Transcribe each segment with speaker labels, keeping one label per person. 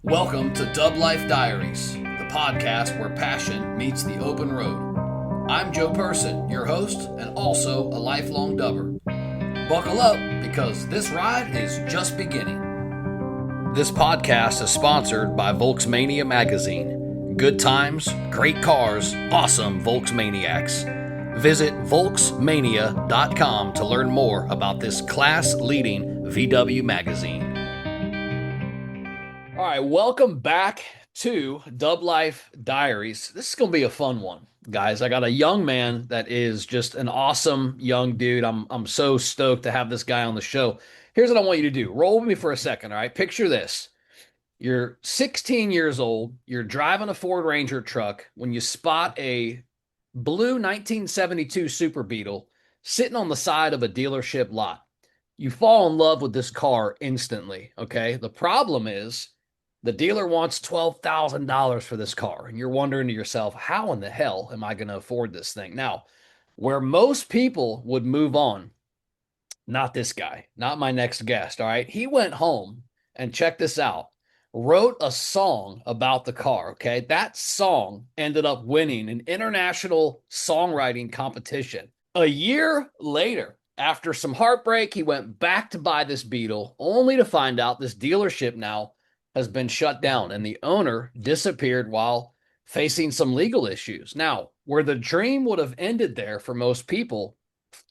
Speaker 1: Welcome to Dub Life Diaries, the podcast where passion meets the open road. I'm Joe Person, your host and also a lifelong dubber. Buckle up because this ride is just beginning. This podcast is sponsored by Volksmania Magazine. Good times, great cars, awesome Volksmaniacs. Visit Volksmania.com to learn more about this class-leading VW magazine. All right, welcome back to Dub Life Diaries. This is going to be a fun one, guys. I got a young man that is just an awesome young dude. I'm so stoked to have this guy on the show. Here's what I want you to do. Roll with me for a second, all right? Picture this. You're 16 years old. You're driving a Ford Ranger truck when you spot a blue 1972 Super Beetle sitting on the side of a dealership lot. You fall in love with this car instantly, okay? The problem is the dealer wants $12,000 for this car, and you're wondering to yourself, how in the hell am I going to afford this thing? Now, where most people would move on, not this guy, not my next guest, all right? He went home and check this out, wrote a song about the car, okay? That song ended up winning an international songwriting competition. A year later, after some heartbreak, he went back to buy this Beetle, only to find out this dealership now has been shut down and the owner disappeared while facing some legal issues. Now, where the dream would have ended there for most people,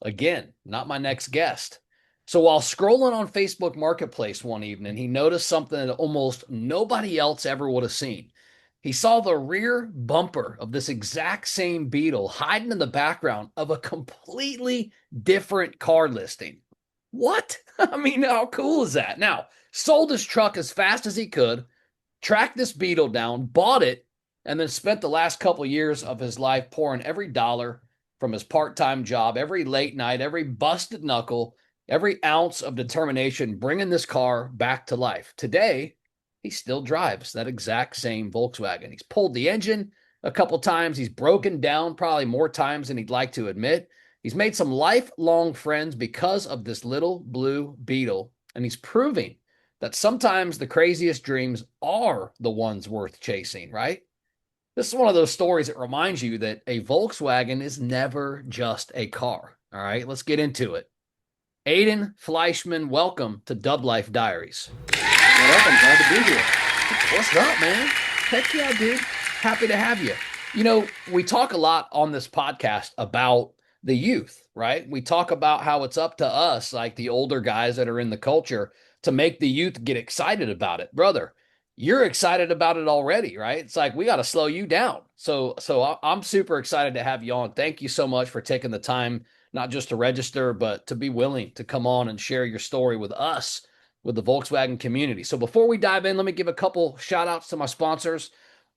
Speaker 1: again, not my next guest. So while scrolling on Facebook Marketplace one evening, he noticed something that almost nobody else ever would have seen. He saw the rear bumper of this exact same Beetle hiding in the background of a completely different car listing. What? I mean, how cool is that? Now, sold his truck as fast as he could, tracked this Beetle down, bought it, and then spent the last couple years of his life pouring every dollar from his part-time job, every late night, every busted knuckle, every ounce of determination, bringing this car back to life. Today, he still drives that exact same Volkswagen. He's pulled the engine a couple times. He's broken down probably more times than he'd like to admit. He's made some lifelong friends because of this little blue Beetle, and he's proving that sometimes the craziest dreams are the ones worth chasing, right? This is one of those stories that reminds you that a Volkswagen is never just a car. All right, let's get into it. Aiden Fleischman, welcome to Dub Life Diaries.
Speaker 2: What up? I'm glad to be here.
Speaker 1: What's up, man? Heck yeah, dude. Happy to have you. You know, we talk a lot on this podcast about the youth, right? We talk about how it's up to us, like the older guys that are in the culture, to make the youth get excited about it. Brother, you're excited about it already, right? It's like we got to slow you down. So I'm super excited to have you on. Thank you so much for taking the time, not just to register, but to be willing to come on and share your story with us, with the Volkswagen community. So before we dive in, let me give a couple shout outs to my sponsors.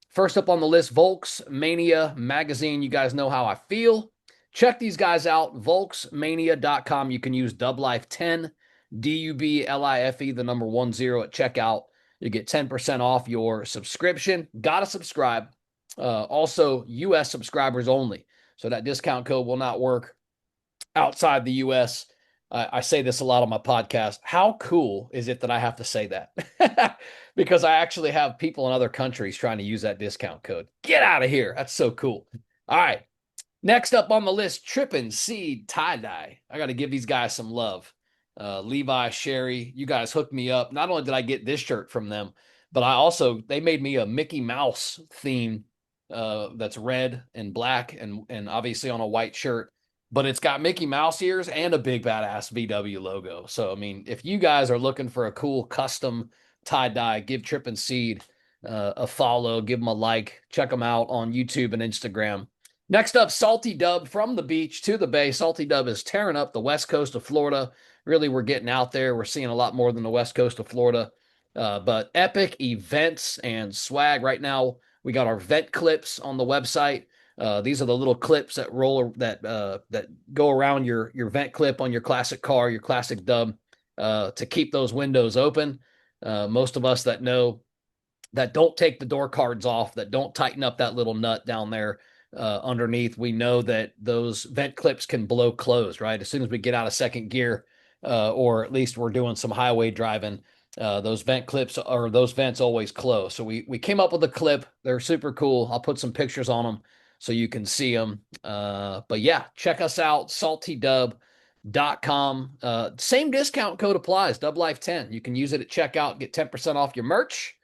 Speaker 1: First up on the list, Volksmania Magazine. You guys know how I feel. Check these guys out, Volksmania.com. You can use DubLife10, DUBLIFE, the number 10 at checkout. You get 10% off your subscription. Got to subscribe. Also, U.S. subscribers only. So that discount code will not work outside the U.S. I say this a lot on my podcast. How cool is it that I have to say that? Because I actually have people in other countries trying to use that discount code. Get out of here. That's so cool. All right. Next up on the list, Trippin' Seed Tie-Dye. I got to give these guys some love. Levi, Sherry, you guys hooked me up. Not only did I get this shirt from them, but they made me a Mickey Mouse theme that's red and black and obviously on a white shirt. But it's got Mickey Mouse ears and a big badass VW logo. So, I mean, if you guys are looking for a cool custom tie-dye, give Trippin' Seed a follow, give them a like, check them out on YouTube and Instagram. Next up, Salty Dub, from the beach to the bay. Salty Dub is tearing up the west coast of Florida. Really, we're getting out there. We're seeing a lot more than the west coast of Florida. But epic events and swag. Right now, we got our vent clips on the website. These are the little clips that roll that go around your vent clip on your classic car, your classic Dub, to keep those windows open. Most of us that know that don't take the door cards off, that don't tighten up that little nut down there underneath, we know that those vent clips can blow closed, right? As soon as we get out of second gear, or at least we're doing some highway driving, Those vent clips or those vents always close. So we came up with a clip. They're super cool. I'll put some pictures on them so you can see them. But yeah, check us out, saltydub.com. Same discount code applies, Dub Life 10. You can use it at checkout, get 10% off your merch.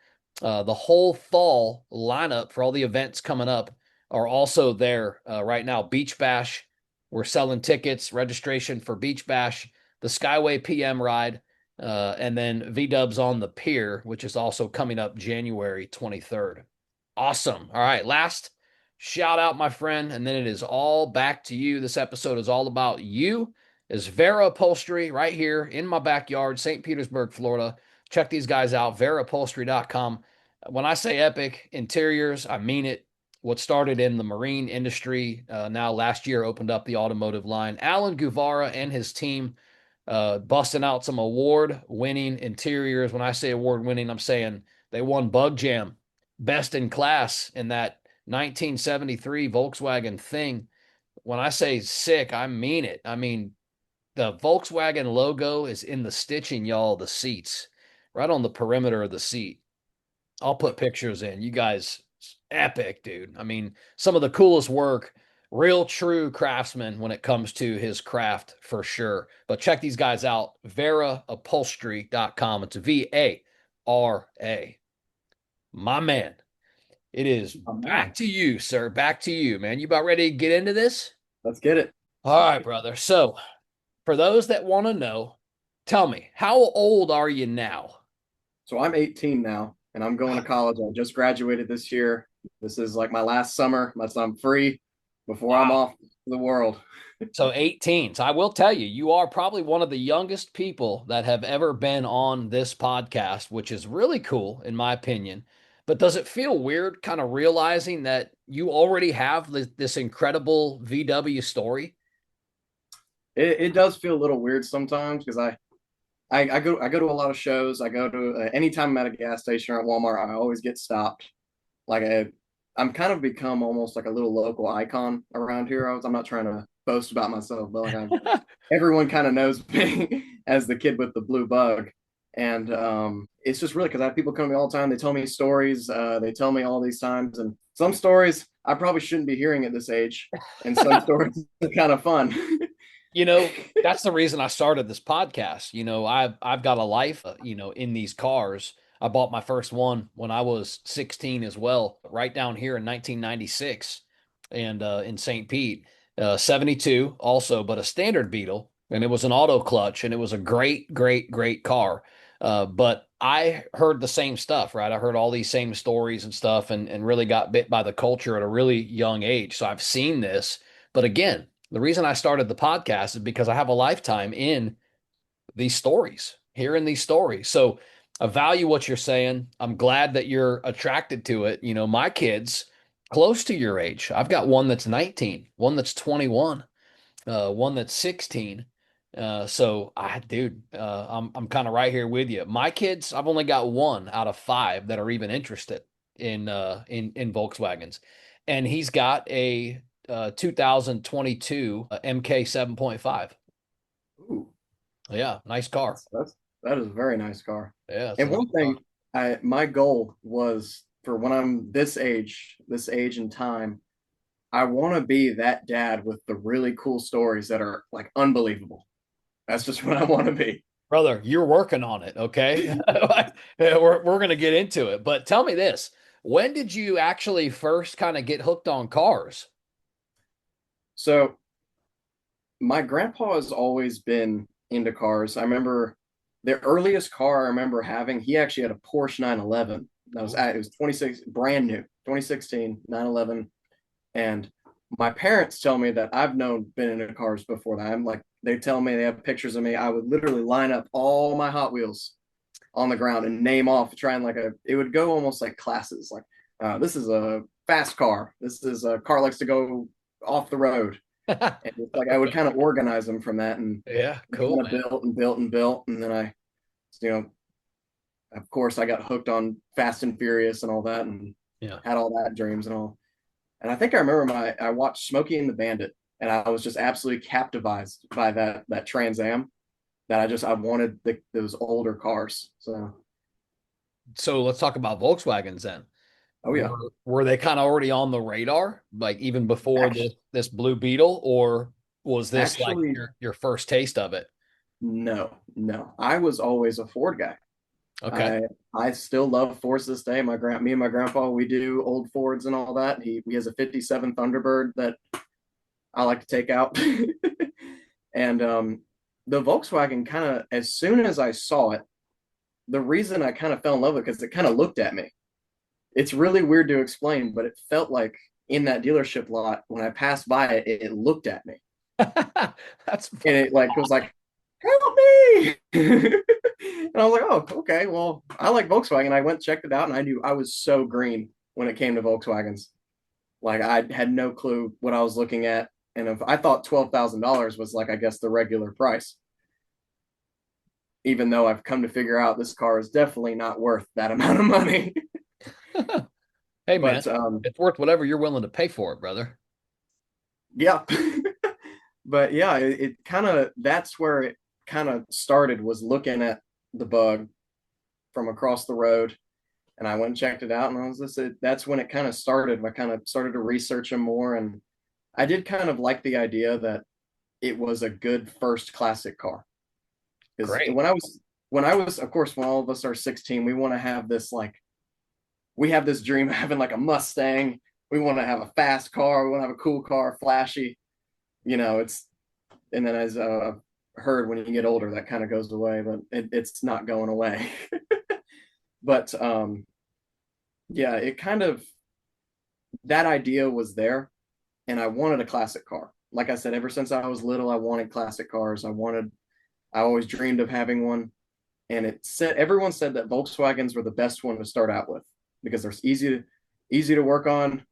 Speaker 1: The whole fall lineup for all the events coming up are also there right now. Beach Bash, we're selling tickets, registration for Beach Bash, the Skyway PM ride, and then V-Dubs on the Pier, which is also coming up January 23rd. Awesome. All right, last shout out, my friend, and then it is all back to you. This episode is all about you. Is Vera Upholstery right here in my backyard, St. Petersburg, Florida. Check these guys out, veraupholstery.com. When I say epic interiors, I mean it. What started in the marine industry, now last year opened up the automotive line. Alan Guvara and his team busting out some award-winning interiors. When I say award-winning, I'm saying they won Bug Jam, best in class in that 1973 Volkswagen thing. When I say sick, I mean it. I mean, the Volkswagen logo is in the stitching, y'all, the seats, right on the perimeter of the seat. I'll put pictures in. You guys, epic, dude. I mean, some of the coolest work, real true craftsman when it comes to his craft for sure. But check these guys out, veraupholstery.com. It's VARA. My man, it is
Speaker 2: Oh,
Speaker 1: back
Speaker 2: man.
Speaker 1: to you, sir. Back to you, man. You about ready to get into this?
Speaker 2: Let's get it.
Speaker 1: All right, brother. So, for those that want to know, tell me, how old are you now?
Speaker 2: So I'm 18 now, and I'm going to college. I just graduated this year. This is like my last summer. I'm free before I'm
Speaker 1: Wow.
Speaker 2: off the world.
Speaker 1: So 18. So I will tell you, you are probably one of the youngest people that have ever been on this podcast, which is really cool in my opinion. But does it feel weird kind of realizing that you already have this incredible VW story?
Speaker 2: It does feel a little weird sometimes because I go to a lot of shows. I go to anytime I'm at a gas station or at Walmart, I always get stopped. Like I'm kind of become almost like a little local icon around here. I'm not trying to boast about myself, but everyone kind of knows me as the kid with the blue bug. And it's just really because I have people come to me all the time. They tell me stories. They tell me all these times, and some stories I probably shouldn't be hearing at this age, and some stories are kind of fun.
Speaker 1: You know, that's the reason I started this podcast. I've got a life, in these cars. I bought my first one when I was 16 as well, right down here in 1996 and in St. Pete. 72 also, but a standard Beetle, and it was an auto clutch, and it was a great, great, great car. But I heard the same stuff, right? I heard all these same stories and stuff, and really got bit by the culture at a really young age. So I've seen this, but again, the reason I started the podcast is because I have a lifetime in these stories, hearing these stories. So I value what you're saying. I'm glad that you're attracted to it. My kids close to your age. I've got one that's 19, one that's 21, one that's 16. I'm kind of right here with you. My kids, I've only got one out of five that are even interested in Volkswagens, and he's got a 2022 MK 7.5.
Speaker 2: Ooh,
Speaker 1: Yeah, nice car.
Speaker 2: that is a very nice car.
Speaker 1: Yeah, it's a
Speaker 2: And
Speaker 1: nice
Speaker 2: one
Speaker 1: car.
Speaker 2: thing, my goal was for when I'm this age and time, I want to be that dad with the really cool stories that are like unbelievable. That's just what I want to be.
Speaker 1: Brother, you're working on it, okay? We're gonna get into it, but tell me this: when did you actually first kind of get hooked on cars?
Speaker 2: So my grandpa has always been into cars. I remember the earliest car I remember having, he actually had a Porsche 911. It was 26, brand new, 2016 911. And my parents tell me that I've been into cars before that. I'm like, they tell me they have pictures of me. I would literally line up all my Hot Wheels on the ground and name off, trying it would go almost like classes. Like, this is a fast car. This is a car likes to go off the road. And it's like I would kind of organize them from that and
Speaker 1: Yeah, cool,
Speaker 2: kind of
Speaker 1: man.
Speaker 2: built and built and built. And then you know, of course, I got hooked on Fast and Furious and all that and
Speaker 1: Yeah.
Speaker 2: had all that dreams and all. And I think I remember I watched Smokey and the Bandit, and I was just absolutely captivated by that Trans Am that I wanted those older cars. So
Speaker 1: So let's talk about Volkswagens then.
Speaker 2: Oh yeah.
Speaker 1: Were they kind of already on the radar, like even before
Speaker 2: Actually,
Speaker 1: this Blue Beetle, or was this like
Speaker 2: actually,
Speaker 1: your first taste of it?
Speaker 2: no, no. I was always a Ford guy.
Speaker 1: Okay.
Speaker 2: I I still love Fords this day. Me and my grandpa, we do old Fords and all that. He has a '57 Thunderbird that I like to take out. And the Volkswagen kind of, as soon as I saw it, the reason I kind of fell in love with it because it kind of looked at me. It's really weird to explain, but it felt like in that dealership lot when I passed by it, it looked at me
Speaker 1: That's
Speaker 2: and
Speaker 1: fucking
Speaker 2: it like was like, "Help me!" And I was like, "Oh, okay. Well, I like Volkswagen." I went checked it out, and I knew I was so green when it came to Volkswagens. Like I had no clue what I was looking at, and if I thought $12,000 was like I guess the regular price, even though I've come to figure out this car is definitely not worth that amount of money.
Speaker 1: hey man,
Speaker 2: But
Speaker 1: it's worth whatever you're willing to pay for it, brother.
Speaker 2: yeah, but yeah, it kind of that's where it kind of started was looking at the Bug from across the road, and I went and checked it out, and I was just that's when it kind of started. I kind of started to research them more, and I did kind of like the idea that it was a good first classic car because
Speaker 1: Great.
Speaker 2: when I was of course when all of us are 16, we want to have this like we have this dream of having like a Mustang. We want to have a fast car. We want to have a cool car, flashy. It's and then as heard when you get older, that kind of goes away, but it's not going away. But yeah, it kind of that idea was there, and I wanted a classic car. Like I said, ever since I was little, I wanted classic cars. I always dreamed of having one, and it said everyone said that Volkswagens were the best one to start out with because they're easy to work on,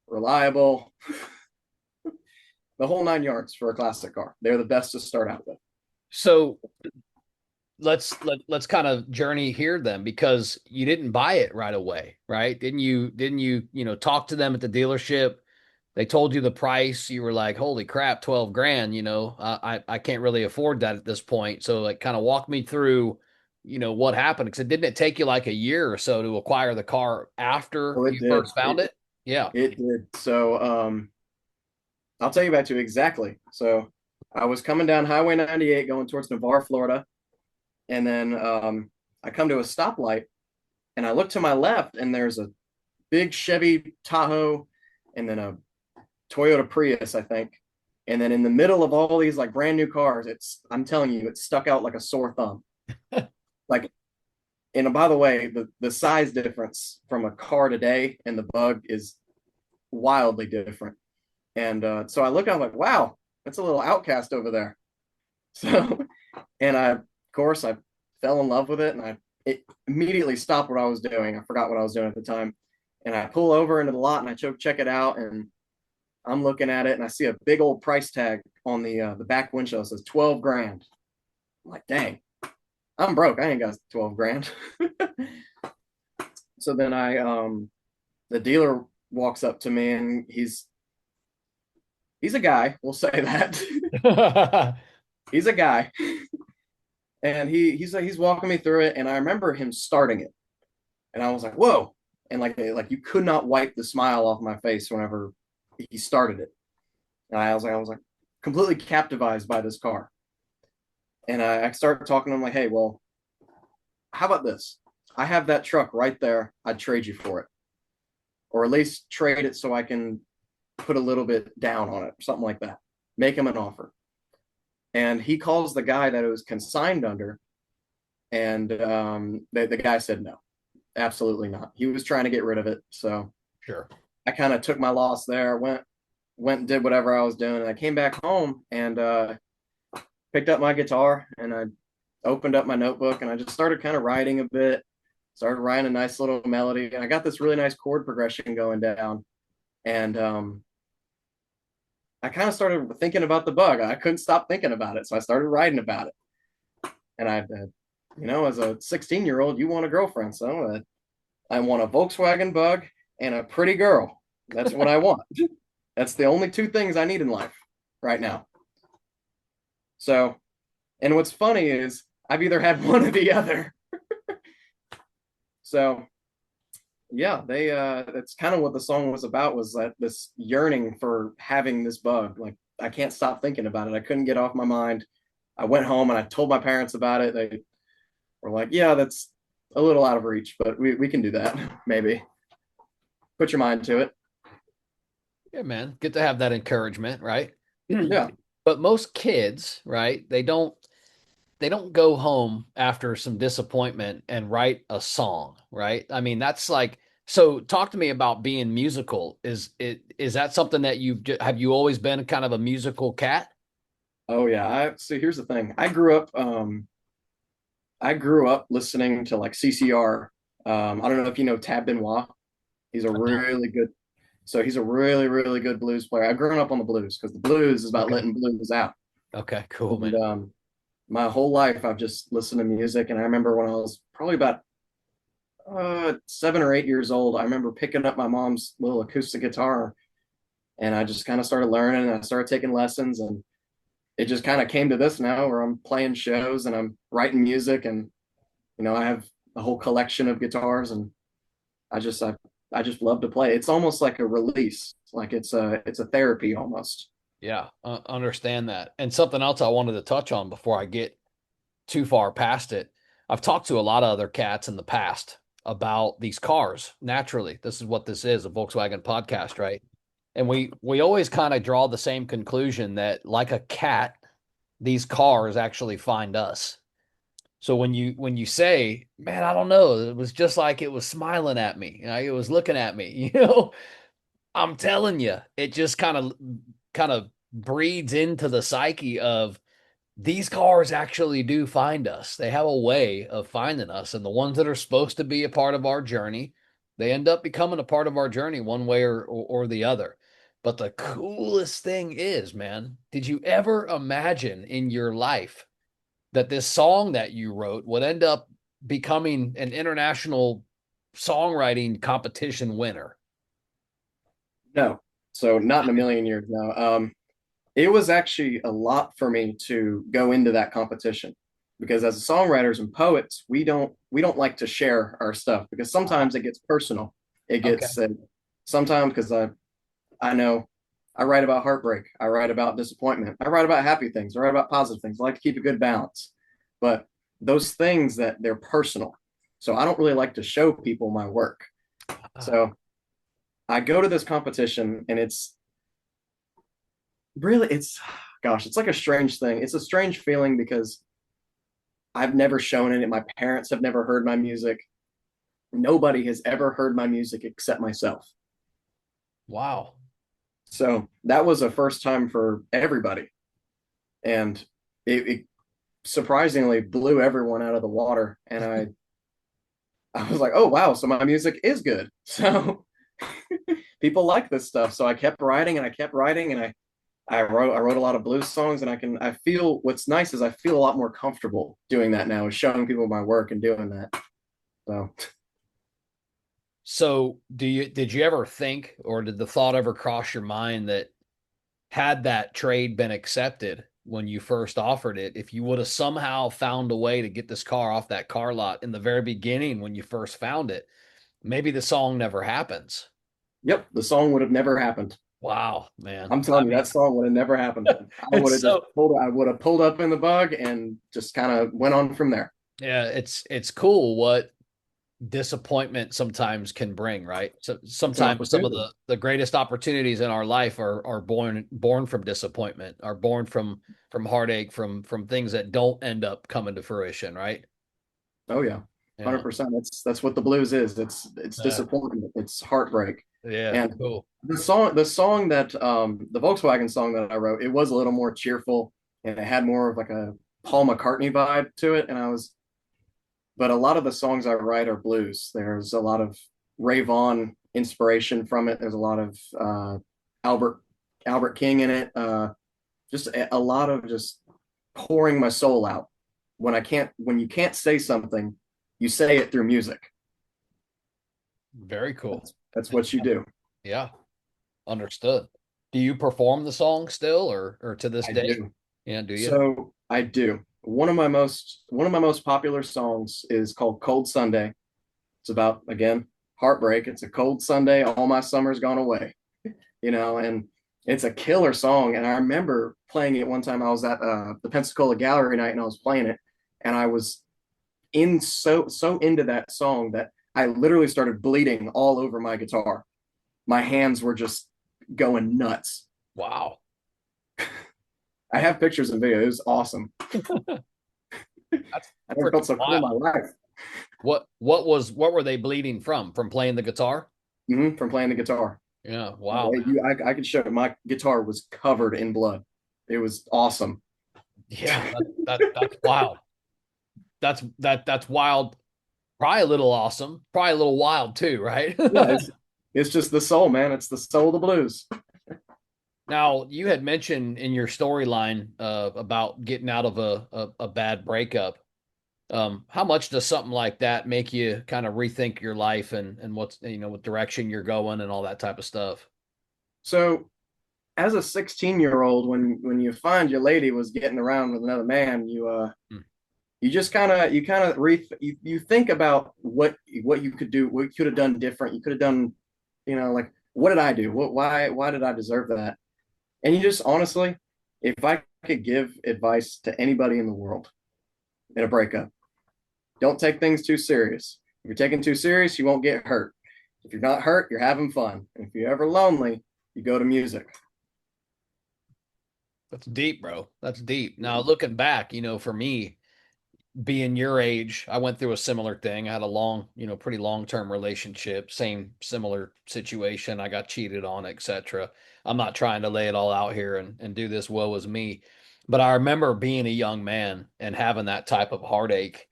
Speaker 2: reliable, the whole nine yards for a classic car. They're the best to start out with.
Speaker 1: So let's kind of journey here then, because you didn't buy it right away, right? Didn't you talk to them at the dealership? They told you the price. You were like, holy crap, 12 grand, I can't really afford that at this point. So like kind of walk me through, what happened. Because it didn't take you like a year or so to acquire the car after
Speaker 2: Oh, it
Speaker 1: you
Speaker 2: did.
Speaker 1: first found it? Yeah.
Speaker 2: It did. So I'll tell you about you exactly. So I was coming down Highway 98 going towards Navarre, Florida, and then I come to a stoplight and I look to my left and there's a big Chevy Tahoe and then a Toyota Prius, I think. And then in the middle of all these like brand new cars, I'm telling you, it stuck out like a sore thumb. Like, and by the way, the size difference from a car today and the Bug is wildly different. And so I look, I'm like, wow, that's a little outcast over there. So, and of course, I fell in love with it, and it immediately stopped what I was doing. I forgot what I was doing at the time, and I pull over into the lot and I check it out, and I'm looking at it, and I see a big old price tag on the back windshield. It says 12 grand. I'm like, dang, I'm broke. I ain't got 12 grand. So then the dealer walks up to me, and he's a guy. We'll say that. He's a guy, and he's walking me through it, and I remember him starting it, and I was like, whoa, and like you could not wipe the smile off my face whenever he started it, and I was like completely captivated by this car, and I started talking to him like, hey, well, how about this? I have that truck right there. I'd trade you for it, or at least trade it so I can put a little bit down on it, or something like that. Make him an offer, and he calls the guy that it was consigned under, and the guy said no, absolutely not. He was trying to get rid of it, so
Speaker 1: Sure.
Speaker 2: I kind of took my loss there. Went and did whatever I was doing, and I came back home and picked up my guitar and I opened up my notebook and I just started kind of writing a bit. Started writing a nice little melody, and I got this really nice chord progression going down. And I kind of started thinking about the Bug. I couldn't stop thinking about it, so I started writing about it. And as a 16-year-old, you want a girlfriend, so I want a Volkswagen Bug and a pretty girl. That's what I want. That's the only two things I need in life right now. So, and what's funny is I've either had one or the other. So yeah, they that's kind of what the song was about, was that this yearning for having this bug. Like I can't stop thinking about it. I couldn't get off my mind. I went home and I told my parents about it. They were like, "Yeah, that's a little out of reach, but we can do that. Maybe put your mind to it."
Speaker 1: Yeah, man. Good to have that encouragement, right?
Speaker 2: Yeah.
Speaker 1: But most kids, right? They don't go home after some disappointment and write a song, right? I mean, that's like, so talk to me about being musical. Is that something that have you always been kind of a musical cat?
Speaker 2: Oh yeah. I so here's the thing. I grew up listening to like CCR. I don't know if you know Tab Benoit. He's a
Speaker 1: I don't.
Speaker 2: really good he's a really, really good blues player. I've grown up on the blues because the blues is about
Speaker 1: Okay.
Speaker 2: letting blues out.
Speaker 1: Okay, cool,
Speaker 2: And
Speaker 1: man.
Speaker 2: my whole life I've just listened to music. And I remember when I was probably about 7 or 8 years old, I remember picking up my mom's little acoustic guitar and I just kind of started learning and I started taking lessons, and it just kind of came to this now where I'm playing shows and I'm writing music, and I have a whole collection of guitars, and I just I just love to play. It's almost like a release, like it's a therapy almost.
Speaker 1: Yeah, understand that. And something else I wanted to touch on before I get too far past it. I've talked to a lot of other cats in the past about these cars. Naturally, this is what this is, a Volkswagen podcast, right? And we always kind of draw the same conclusion that like a cat, these cars actually find us. So when you say, man, I don't know, it was just like it was smiling at me, it was looking at me, I'm telling you, it just kind of breeds into the psyche of these cars actually do find us. They have a way of finding us. And the ones that are supposed to be a part of our journey, they end up becoming a part of our journey one way or the other. But the coolest thing is, man, did you ever imagine in your life that this song that you wrote would end up becoming an international songwriting competition winner?
Speaker 2: No, so not in a million years. No. It was actually a lot for me to go into that competition because as songwriters and poets, we don't like to share our stuff because sometimes it gets personal. It
Speaker 1: Okay.
Speaker 2: gets sometimes because I know I write about heartbreak, I write about disappointment, I write about happy things, I write about positive things. I like to keep a good balance, but those things that they're personal, so I don't really like to show people my work. So I go to this competition and it's gosh, it's like a strange thing. It's a strange feeling because I've never shown it. My parents have never heard my music. Nobody has ever heard my music except myself.
Speaker 1: Wow.
Speaker 2: So that was a first time for everybody. And it surprisingly blew everyone out of the water. And I was like, oh wow, so my music is good. So people like this stuff. So I kept writing and I kept writing and I wrote a lot of blues songs, and I feel what's nice is I feel a lot more comfortable doing that now, is showing people my work and doing that. So
Speaker 1: So did you ever think, or did the thought ever cross your mind that had that trade been accepted when you first offered it, if you would have somehow found a way to get this car off that car lot in the very beginning when you first found it, maybe the song never happens?
Speaker 2: yep, the song would have never happened.
Speaker 1: Wow, man.
Speaker 2: I'm
Speaker 1: I
Speaker 2: telling you,
Speaker 1: mean,
Speaker 2: that song would have never happened.
Speaker 1: it's so
Speaker 2: I would have pulled up in the bug and just kind of went on from there.
Speaker 1: yeah, it's cool what disappointment sometimes can bring, right? So
Speaker 2: It's an
Speaker 1: sometimes some of
Speaker 2: opportunity.
Speaker 1: the greatest opportunities in our life are born from disappointment, are born from heartache, from things that don't end up coming to fruition, right?
Speaker 2: Oh yeah,
Speaker 1: Yeah.
Speaker 2: 100%. That's what the blues is. It's
Speaker 1: Yeah.
Speaker 2: disappointment. It's heartbreak.
Speaker 1: Yeah.
Speaker 2: And
Speaker 1: Cool.
Speaker 2: the song that the Volkswagen song that I wrote, it was a little more cheerful and it had more of like a Paul McCartney vibe to it. But a lot of the songs I write are blues. There's a lot of Ray Vaughan inspiration from it. There's a lot of Albert Albert King in it. Just a lot of just pouring my soul out. When you can't say something, you say it through music.
Speaker 1: Very cool.
Speaker 2: That's what you do.
Speaker 1: Yeah. Understood. Do you perform the song still or to this
Speaker 2: I
Speaker 1: day?
Speaker 2: do.
Speaker 1: Yeah, do you?
Speaker 2: So I do. One of my most popular songs is called Cold Sunday. It's about, again, heartbreak. It's a cold Sunday, all my summer's gone away, and it's a killer song. And I remember playing it one time. I was at the Pensacola Gallery night and I was playing it, and I was in so into that song that I literally started bleeding all over my guitar. My hands were just going nuts.
Speaker 1: Wow.
Speaker 2: I have pictures and video. It was awesome.
Speaker 1: That's
Speaker 2: I never felt
Speaker 1: freaking
Speaker 2: so cool in
Speaker 1: wild.
Speaker 2: my life.
Speaker 1: What were they bleeding from playing the guitar?
Speaker 2: From playing the guitar.
Speaker 1: Yeah, wow, man.
Speaker 2: I could show my guitar was covered in blood. It was awesome.
Speaker 1: Yeah, that's wild. That's wild. Probably a little awesome. Probably a little wild too, right?
Speaker 2: Yeah, it's just the soul, man. It's the soul of the blues.
Speaker 1: Now, you had mentioned in your storyline about getting out of a bad breakup. How much does something like that make you kind of rethink your life and what's what direction you're going and all that type of stuff?
Speaker 2: So as a 16-year-old, when you find your lady was getting around with another man,
Speaker 1: Hmm.
Speaker 2: you just kind of you think about what you could do, what you could have done different. You could have done, like, what did I do? Why did I deserve that? And you just honestly, if I could give advice to anybody in the world in a breakup, don't take things too serious. If you're taking too serious, you won't get hurt. If you're not hurt, you're having fun. And if you're ever lonely, you go to music.
Speaker 1: That's deep, bro. That's deep. Now, looking back, for me, being your age, I went through a similar thing. I had a long, pretty long-term relationship, same similar situation. I got cheated on, etc. I'm not trying to lay it all out here and do this woe is me, but I remember being a young man and having that type of heartache,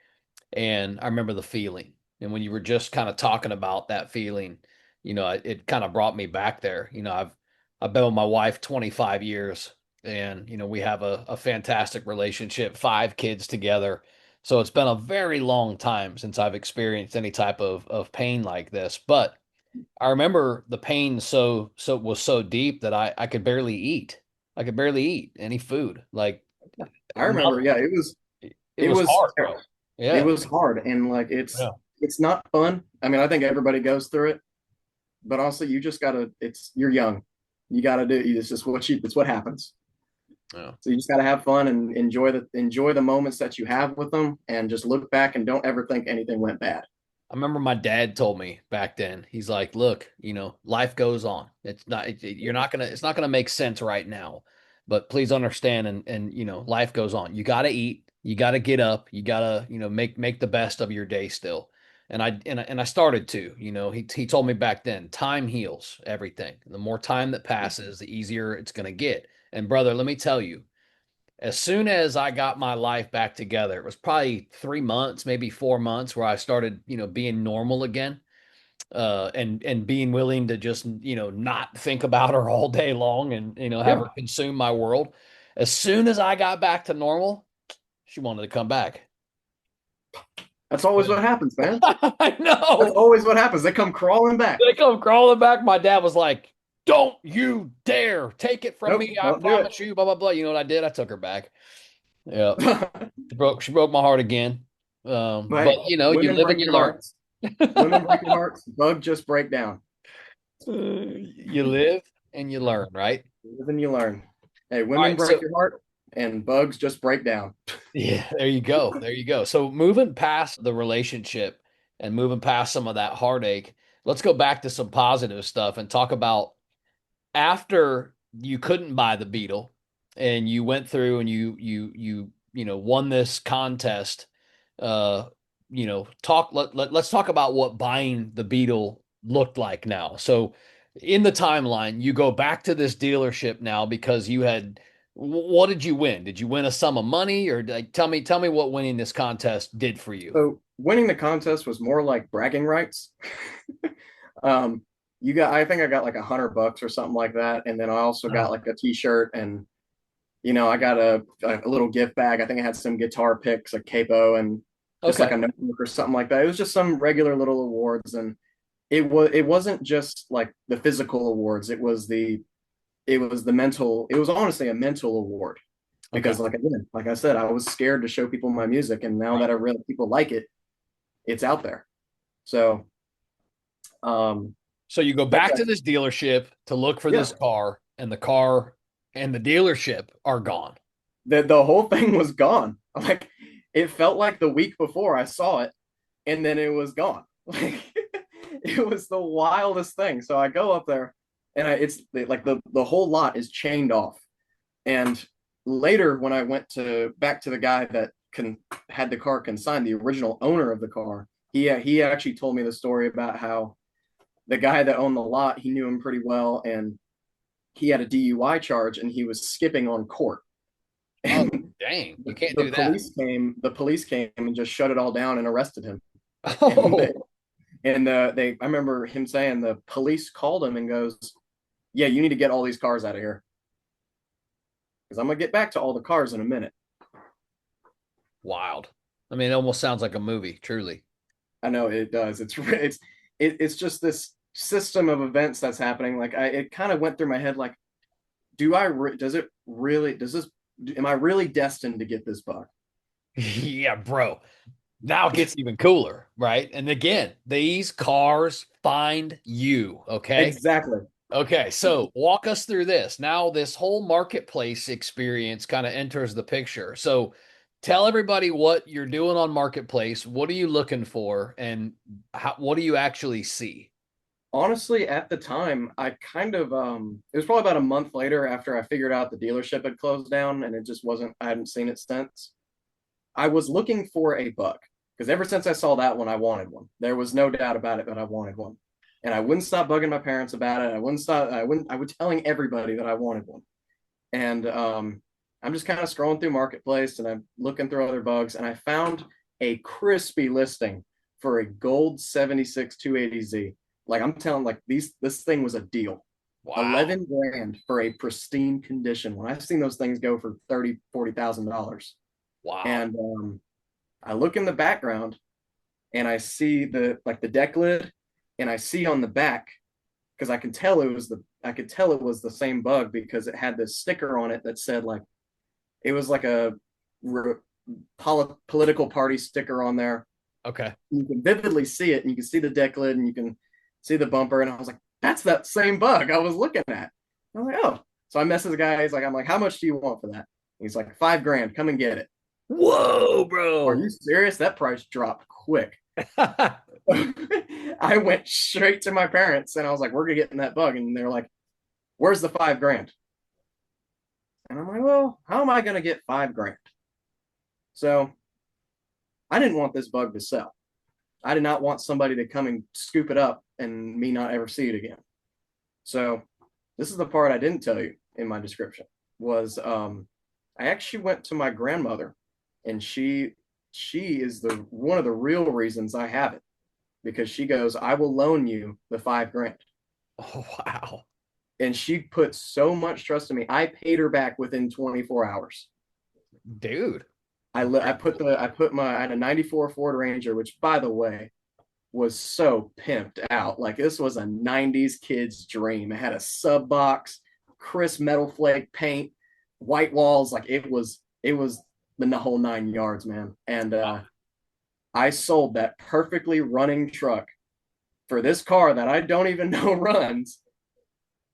Speaker 1: and I remember the feeling. And when you were just kind of talking about that feeling, it kind of brought me back there. I've been with my wife 25 years, and we have a fantastic relationship, 5 kids together, so it's been a very long time since I've experienced any type of pain like this. But I remember the pain so was so deep that I could barely eat. I could barely eat any food. Like
Speaker 2: I remember,
Speaker 1: nothing.
Speaker 2: yeah,
Speaker 1: It
Speaker 2: it
Speaker 1: was
Speaker 2: was
Speaker 1: hard, bro.
Speaker 2: it
Speaker 1: Yeah.
Speaker 2: was hard, and like
Speaker 1: Yeah.
Speaker 2: it's not fun. I mean, I think everybody goes through it, but also you just gotta. You're young, you gotta do. It's just it's what happens.
Speaker 1: Yeah.
Speaker 2: So you just gotta have fun and enjoy the moments that you have with them, and just look back and don't ever think anything went bad.
Speaker 1: I remember my dad told me back then, he's like, look, life goes on. It's not, you're not gonna, it's not gonna make sense right now, but please understand. And life goes on. You got to eat, you got to get up, you got to, make the best of your day still. And I started to, he told me back then, time heals everything. The more time that passes, the easier it's going to get. And brother, let me tell you, as soon as I got my life back together, it was probably 3 months, maybe 4 months, where I started, being normal again, and being willing to just, not think about her all day long and have
Speaker 2: Yeah,
Speaker 1: her consume my world. As soon as I got back to normal, she wanted to come back.
Speaker 2: that's always what happens, man.
Speaker 1: I
Speaker 2: That's
Speaker 1: know.
Speaker 2: always what happens. They come crawling back.
Speaker 1: They come crawling back. My dad was like, "Don't you dare take it from
Speaker 2: Nope,
Speaker 1: me! I
Speaker 2: don't do
Speaker 1: promise you." Blah blah blah. You know what I did? I took her back. Yeah.
Speaker 2: it.
Speaker 1: She broke my heart again.
Speaker 2: But
Speaker 1: But
Speaker 2: hey,
Speaker 1: you
Speaker 2: women
Speaker 1: live and
Speaker 2: break
Speaker 1: you
Speaker 2: your
Speaker 1: learn.
Speaker 2: hearts. Women break your hearts. Bug just break down.
Speaker 1: You live and you learn, right?
Speaker 2: Live and you learn. Hey,
Speaker 1: All
Speaker 2: women
Speaker 1: right,
Speaker 2: break
Speaker 1: so
Speaker 2: your heart, and bugs just break down.
Speaker 1: yeah, there you go. There you go. So moving past the relationship and moving past some of that heartache, let's go back to some positive stuff and talk about after you couldn't buy the Beetle and you went through and you won this contest. uh let's talk about what buying the Beetle looked like now. So in the timeline, you go back to this dealership now because what did you win? Did you win a sum of money, or like, tell me what winning this contest did for you?
Speaker 2: So winning the contest was more like bragging rights. um, I think I got like $100 or something like that, and then I also got
Speaker 1: Oh,
Speaker 2: like a T-shirt, and I got a little gift bag. I think I had some guitar picks, a capo, and just like
Speaker 1: okay.
Speaker 2: a notebook or something like that. It was just some regular little awards, and it wasn't just like the physical awards. It was the mental. It was honestly a mental award
Speaker 1: Okay.
Speaker 2: because, like, again, like I said, I was scared to show people my music, and now
Speaker 1: Right.
Speaker 2: that I realize people like it, it's out there. So, um,
Speaker 1: So you go
Speaker 2: but
Speaker 1: back to this dealership to look for
Speaker 2: yeah,
Speaker 1: this car, and the car and the dealership are gone.
Speaker 2: the whole thing was gone. Like it felt like the week before I saw it, and then it was gone. Like it was the wildest thing. So I go up there, and it's like the whole lot is chained off. And later, when I went to back to the guy that had the car consigned, the original owner of the car, he actually told me the story about how the guy that owned the lot, he knew him pretty well, and he had a DUI charge, and he was skipping on court.
Speaker 1: Oh,
Speaker 2: And
Speaker 1: dang. You can't
Speaker 2: the
Speaker 1: do that.
Speaker 2: police came. The police came and just shut it all down and arrested him. And
Speaker 1: Oh,
Speaker 2: I remember him saying the police called him and goes, "Yeah, you need to get all these cars out of here because I'm gonna get back to all the cars in a minute."
Speaker 1: wild. I mean, it almost sounds like a movie, truly.
Speaker 2: I know it does. It's just this system of events that's happening. Like it kind of went through my head. Like, does it really? Does this? Am I really destined to get this bug?
Speaker 1: Yeah, bro. Now it gets even cooler, right? And again, these cars find you, okay?
Speaker 2: Exactly.
Speaker 1: Okay, so walk us through this. Now, this whole marketplace experience kind of enters the picture. So, tell everybody what you're doing on marketplace. What are you looking for, and what do you actually see?
Speaker 2: Honestly, at the time, I kind of it was probably about a month later after I figured out the dealership had closed down and it just wasn't I hadn't seen it since. I was looking for a buck because ever since I saw that one, I wanted one. There was no doubt about it that I wanted one. And I wouldn't stop bugging my parents about it. I was telling everybody that I wanted one. And I'm just kind of scrolling through Marketplace and I'm looking through other bugs and I found a crispy listing for a gold 76 280Z. Like I'm telling like this thing was a deal.
Speaker 1: Wow.
Speaker 2: 11 grand for a pristine condition. When I've seen those things go for 30, $40,000.
Speaker 1: Wow.
Speaker 2: And I look in the background and I see the deck lid and I see on the back because I could tell it was the same bug because it had this sticker on it that said like it was like a political party sticker on there.
Speaker 1: Okay.
Speaker 2: You can vividly see it and you can see the deck lid and you can see the bumper and I was like that's that same bug I was looking at. I was like oh, so I messaged the guy. I'm like how much do you want for that? He's like 5 grand, come and get it.
Speaker 1: Whoa,
Speaker 2: Are
Speaker 1: bro.
Speaker 2: you serious? That price dropped quick. I went straight to my parents and I was like, we're gonna get in that bug. And they're like, where's the 5 grand? And I'm like, well, how am I gonna get 5 grand? So I didn't want this bug to sell. I did not want somebody to come and scoop it up and me not ever see it again. So this is the part I didn't tell you in my description was I actually went to my grandmother and she is the one of the real reasons I have it because she goes, I will loan you the 5 grand.
Speaker 1: Oh, wow.
Speaker 2: And she put so much trust in me. I paid her back within 24 hours.
Speaker 1: Dude.
Speaker 2: I
Speaker 1: Very
Speaker 2: put
Speaker 1: cool.
Speaker 2: the I put my I had a 94 Ford Ranger, which by the way was so pimped out. Like this was a 90s kid's dream. It had a sub box, crisp metal flake paint, white walls. Like it was the whole 9 yards, man. And
Speaker 1: Wow.
Speaker 2: I sold that perfectly running truck for this car that I don't even know runs.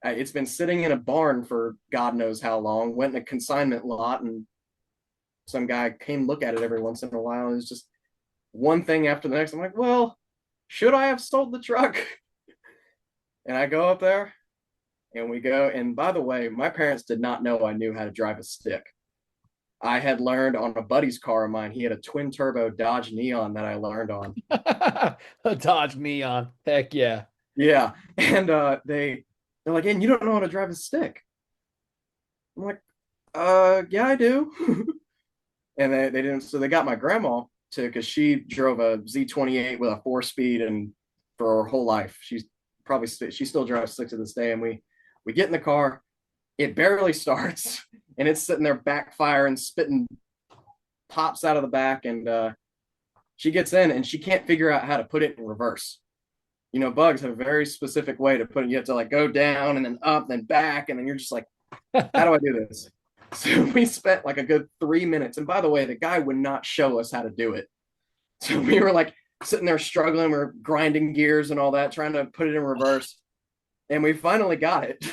Speaker 2: It's been sitting in a barn for God knows how long. Went in a consignment lot, and some guy came look at it every once in a while. And it's just one thing after the next. I'm like, well, should I have sold the truck? And I go up there, and we go. And by the way, my parents did not know I knew how to drive a stick. I had learned on a buddy's car of mine. He had a twin turbo Dodge Neon that I learned on.
Speaker 1: A Dodge Neon. Heck yeah.
Speaker 2: Yeah, and they're like, and you don't know how to drive a stick. I'm like, yeah, I do. And they didn't. So they got my grandma to because she drove a Z28 with a 4 speed and for her whole life. She still drives six to this day. And we get in the car, it barely starts, and it's sitting there backfiring, spitting pops out of the back, and she gets in and she can't figure out how to put it in reverse. You know, bugs have a very specific way to put it. You have to like go down and then up, then back, and then you're just like, how do I do this? So we spent like a good 3 minutes. And by the way, the guy would not show us how to do it. So we were like sitting there struggling. We're grinding gears and all that, trying to put it in reverse. And we finally got it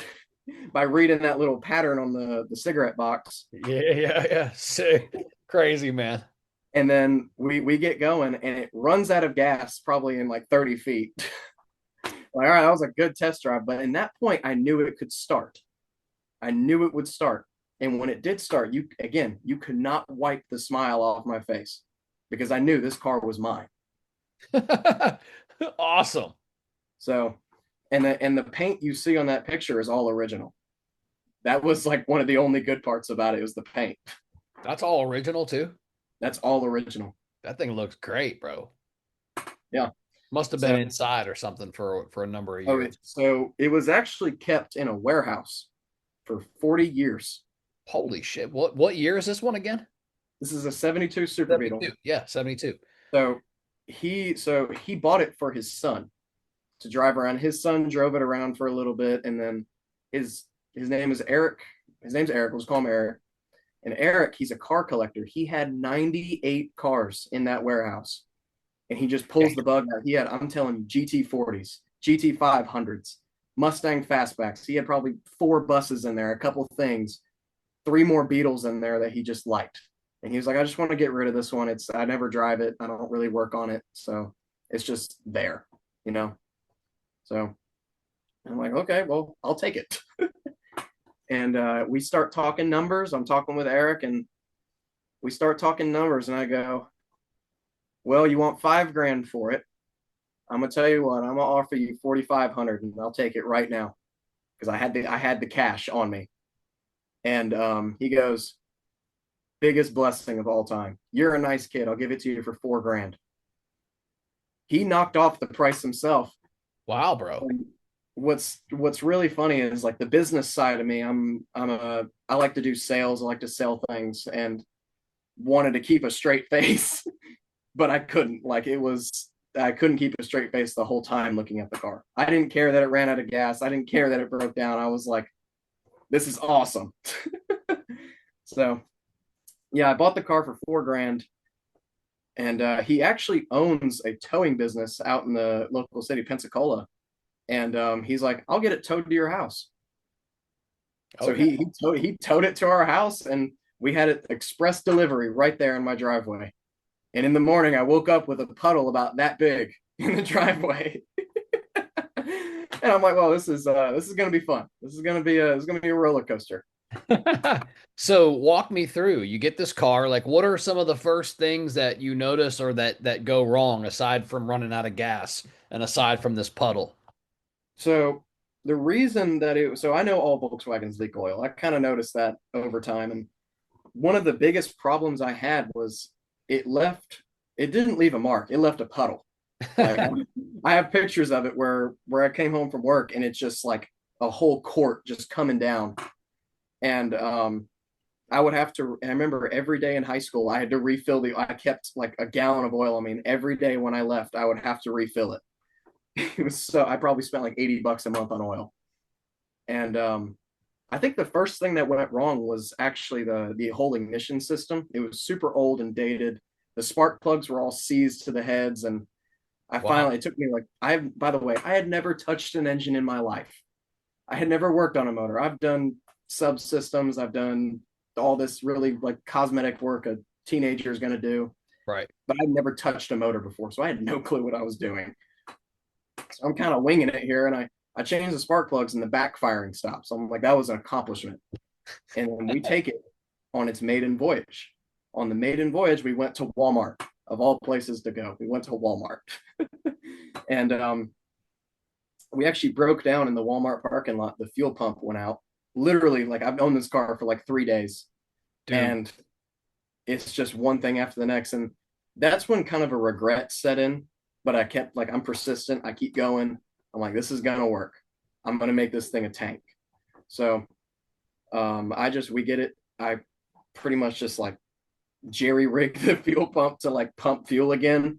Speaker 2: by reading that little pattern on the cigarette box.
Speaker 1: Yeah, yeah, yeah. Sick. Crazy, man.
Speaker 2: And then we get going and it runs out of gas probably in like 30 feet. Like, all right, that was a good test drive. But in that point, I knew it could start. I knew it would start. And when it did start, you could not wipe the smile off my face because I knew this car was mine.
Speaker 1: Awesome.
Speaker 2: So, and the paint you see on that picture is all original. That was like one of the only good parts about it was the paint.
Speaker 1: That's all original too.
Speaker 2: That's all original.
Speaker 1: That thing looks great, bro.
Speaker 2: Yeah.
Speaker 1: Must have been
Speaker 2: So,
Speaker 1: inside or something for a number of
Speaker 2: oh,
Speaker 1: years.
Speaker 2: so it was actually kept in a warehouse for 40 years.
Speaker 1: Holy shit. What year is this one again?
Speaker 2: This is a 72 Super Beetle.
Speaker 1: 72. Yeah, 72.
Speaker 2: So he bought it for his son to drive around. His son drove it around for a little bit, and then his name is Eric. His name's Eric. Let's call him Eric. And Eric, he's a car collector. He had 98 cars in that warehouse, and he just pulls the bug out. He had, I'm telling you, GT40s, GT500s, Mustang fastbacks. He had probably 4 buses in there, a couple things, 3 more Beetles in there that he just liked. And he was like, I just want to get rid of this one. I never drive it. I don't really work on it. So it's just there, you know? So I'm like, okay, well, I'll take it. And we start talking numbers. I'm talking with Eric and we start talking numbers and I go, well, you want 5 grand for it. I'm gonna tell you what, I'm gonna offer you 4,500 and I'll take it right now. Because I had the cash on me. And he goes, biggest blessing of all time. You're a nice kid. I'll give it to you for 4 grand. He knocked off the price himself.
Speaker 1: Wow, bro.
Speaker 2: And what's really funny is like the business side of me. I like to do sales. I like to sell things and wanted to keep a straight face, but I couldn't. I couldn't keep a straight face the whole time looking at the car. I didn't care that it ran out of gas. I didn't care that it broke down. I was like, this is awesome. So yeah, I bought the car for 4 grand, and he actually owns a towing business out in the local city, Pensacola. And he's like, I'll get it towed to your house. So
Speaker 1: Okay.
Speaker 2: he towed it to our house, and we had it express delivery right there in my driveway. And in the morning, I woke up with a puddle about that big in the driveway. And I'm like, well, this is gonna be fun. This is gonna be a roller coaster.
Speaker 1: So walk me through. You get this car, like what are some of the first things that you notice or that go wrong aside from running out of gas and aside from this puddle?
Speaker 2: So the reason that so I know all Volkswagens leak oil. I kind of noticed that over time. And one of the biggest problems I had was it didn't leave a mark. It left a puddle. Like I have pictures of it where I came home from work and it's just like a whole quart just coming down. And I would have to, I remember every day in high school, I had to I kept like a gallon of oil. I mean, every day when I left, I would have to refill it. It was I probably spent like $80 a month on oil. And I think the first thing that went wrong was actually the whole ignition system. It was super old and dated. The spark plugs were all seized to the heads. And
Speaker 1: Wow.
Speaker 2: it took me like, by the way, I had never touched an engine in my life. I had never worked on a motor. I've done subsystems. I've done all this really like cosmetic work a teenager is going to do,
Speaker 1: Right.
Speaker 2: but I'd never touched a motor before. So I had no clue what I was doing. So I'm kind of winging it here. And I changed the spark plugs and the backfiring stopped. So I'm like, that was an accomplishment. And then we take it on its maiden voyage. On the maiden voyage, we went to Walmart, of all places to go. We went to Walmart. And we actually broke down in the Walmart parking lot. The fuel pump went out. Literally, like I've owned this car for like 3 days.
Speaker 1: Dude.
Speaker 2: And it's just one thing after the next. And that's when kind of a regret set in. But I kept like, I'm persistent. I keep going. I'm like, this is going to work. I'm going to make this thing a tank. So we get it. I pretty much just like jerry rig the fuel pump to like pump fuel again.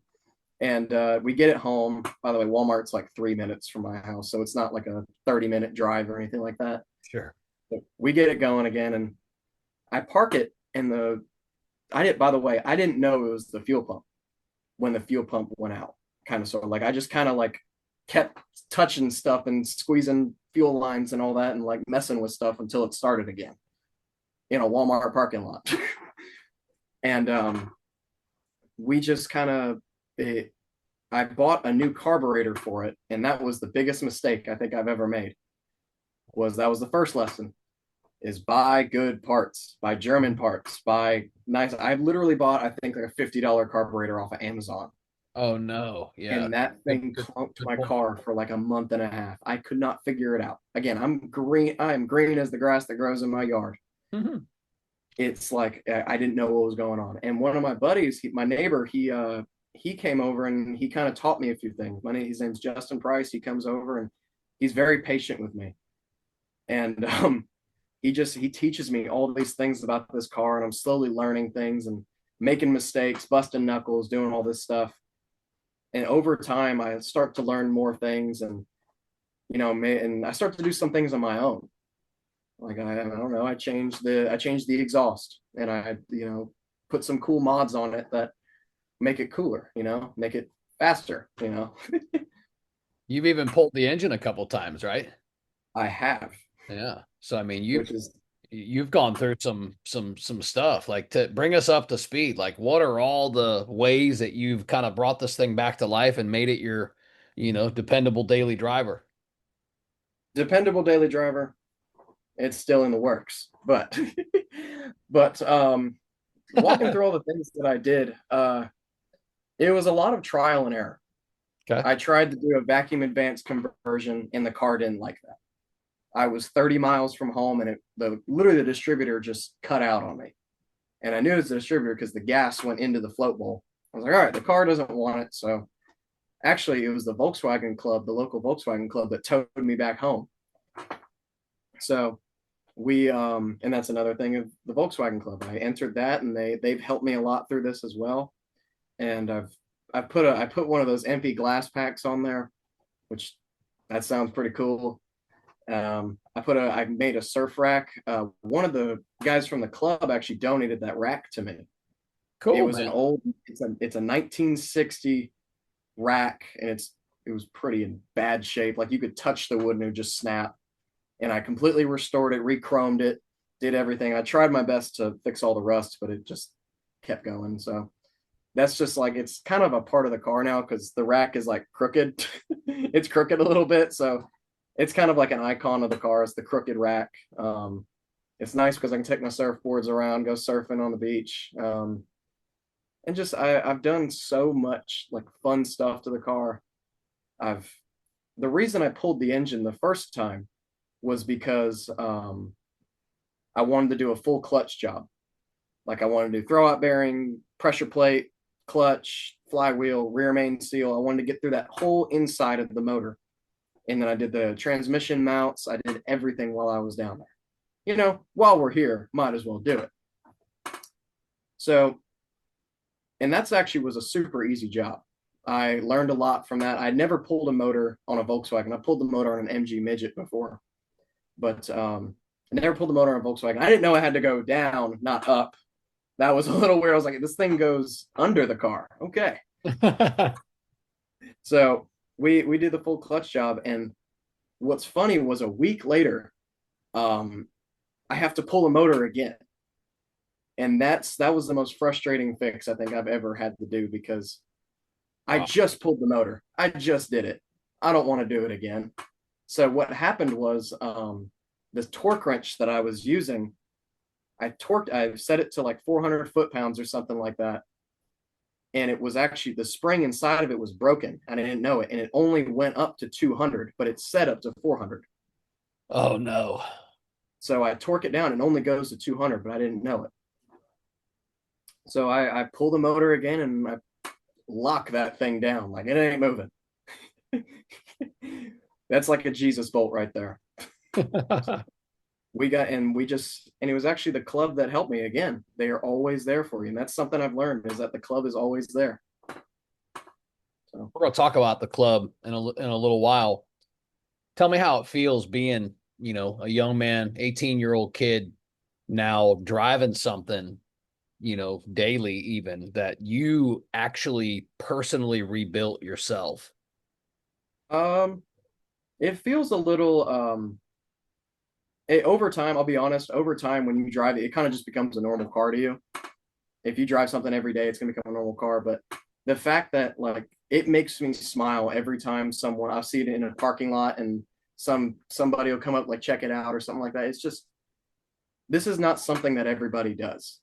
Speaker 2: And we get it home. By the way, Walmart's like 3 minutes from my house. So it's not like a 30-minute drive or anything like that.
Speaker 1: Sure.
Speaker 2: But we get it going again and I park it by the way, I didn't know it was the fuel pump when the fuel pump went out. kind of sort of like I just kind of like kept touching stuff and squeezing fuel lines and all that and like messing with stuff until it started again in a Walmart parking lot. And we just kind of I bought a new carburetor for it, and that was the biggest mistake I think I've ever made. Was that was the first lesson is buy good parts, buy German parts, buy nice. I literally bought, I think, like a $50 carburetor off of Amazon.
Speaker 1: Oh no. Yeah.
Speaker 2: And that
Speaker 1: Good,
Speaker 2: thing
Speaker 1: good,
Speaker 2: clunked
Speaker 1: good
Speaker 2: my
Speaker 1: point.
Speaker 2: car for like a month and a half. I could not figure it out. Again, I'm green. I am green as the grass that grows in my yard.
Speaker 1: Mhm.
Speaker 2: It's like I didn't know what was going on. And one of my buddies, my neighbor, he came over and he kind of taught me a few things. His name's Justin Price. He comes over and he's very patient with me. And he teaches me all these things about this car, and I'm slowly learning things and making mistakes, busting knuckles, doing all this stuff. And over time, I start to learn more things, and and I start to do some things on my own. Like I don't know, I changed the exhaust, and I put some cool mods on it that make it cooler, make it faster.
Speaker 1: You've even pulled the engine a couple times, right?
Speaker 2: I have,
Speaker 1: Yeah. So I mean,
Speaker 2: which is
Speaker 1: you've gone through some stuff. Like, to bring us up to speed, like what are all the ways that you've kind of brought this thing back to life and made it your, dependable daily driver?
Speaker 2: dependable daily driver. It's still in the works, but but walking through all the things that I did, it was a lot of trial and error.
Speaker 1: Okay.
Speaker 2: I tried to do a vacuum advanced conversion, and the car didn't like that. I was 30 miles from home, and literally the distributor just cut out on me. And I knew it was the distributor because the gas went into the float bowl. I was like, all right, the car doesn't want it. So actually, it was the Volkswagen Club, the local Volkswagen Club, that towed me back home. So and that's another thing of the Volkswagen Club. I entered that, and they've helped me a lot through this as well. And I put one of those empty glass packs on there, which that sounds pretty cool. I made a surf rack. One of the guys from the club actually donated that rack to me. It
Speaker 1: Cool,
Speaker 2: was
Speaker 1: man.
Speaker 2: it's a 1960 rack, and it was pretty in bad shape. Like you could touch the wood and it would just snap. And I completely restored it, re-chromed it, did everything. I tried my best to fix all the rust, but it just kept going. So that's just like it's kind of a part of the car now because the rack is like crooked. It's crooked a little bit, so it's kind of like an icon of the car. It's the crooked rack. It's nice because I can take my surfboards around, go surfing on the beach, and just I've done so much like fun stuff to the car. I've The reason I pulled the engine the first time was because I wanted to do a full clutch job. Like I wanted to do throwout bearing, pressure plate, clutch, flywheel, rear main seal. I wanted to get through that whole inside of the motor. And then I did the transmission mounts. I did everything while I was down there. While we're here, might as well do it. So, and that's actually was a super easy job. I learned a lot from that. I never pulled a motor on a Volkswagen. I pulled the motor on an MG Midget before, but I never pulled the motor on a Volkswagen. I didn't know I had to go down, not up. That was a little weird. I was like, this thing goes under the car. Okay. So we did the full clutch job, and what's funny was a week later, um, I have to pull the motor again, and that was the most frustrating fix I think I've ever had to do because I
Speaker 1: Wow.
Speaker 2: just pulled the motor. I just did it. I don't want to do it again. So what happened was this torque wrench that I was using, I set it to like 400 foot-pounds or something like that. And it was actually the spring inside of it was broken and I didn't know it. And it only went up to 200, but it's set up to 400.
Speaker 1: Oh no.
Speaker 2: So I torque it down and only goes to 200, but I didn't know it. So I pull the motor again and I lock that thing down like it ain't moving. That's like a Jesus bolt right there. And it was actually the club that helped me again. They are always there for you. And that's something I've learned is that the club is always there. So
Speaker 1: We're going to talk about the club in a little while. Tell me how it feels being, a young man, 18-year-old kid now driving something daily even that you actually personally rebuilt yourself?
Speaker 2: Um, it feels a little over time, I'll be honest, over time when you drive it, it kind of just becomes a normal car to you. If you drive something every day, it's gonna become a normal car. But the fact that like it makes me smile every time someone I see it in a parking lot and somebody will come up like check it out or something like that. It's just this is not something that everybody does.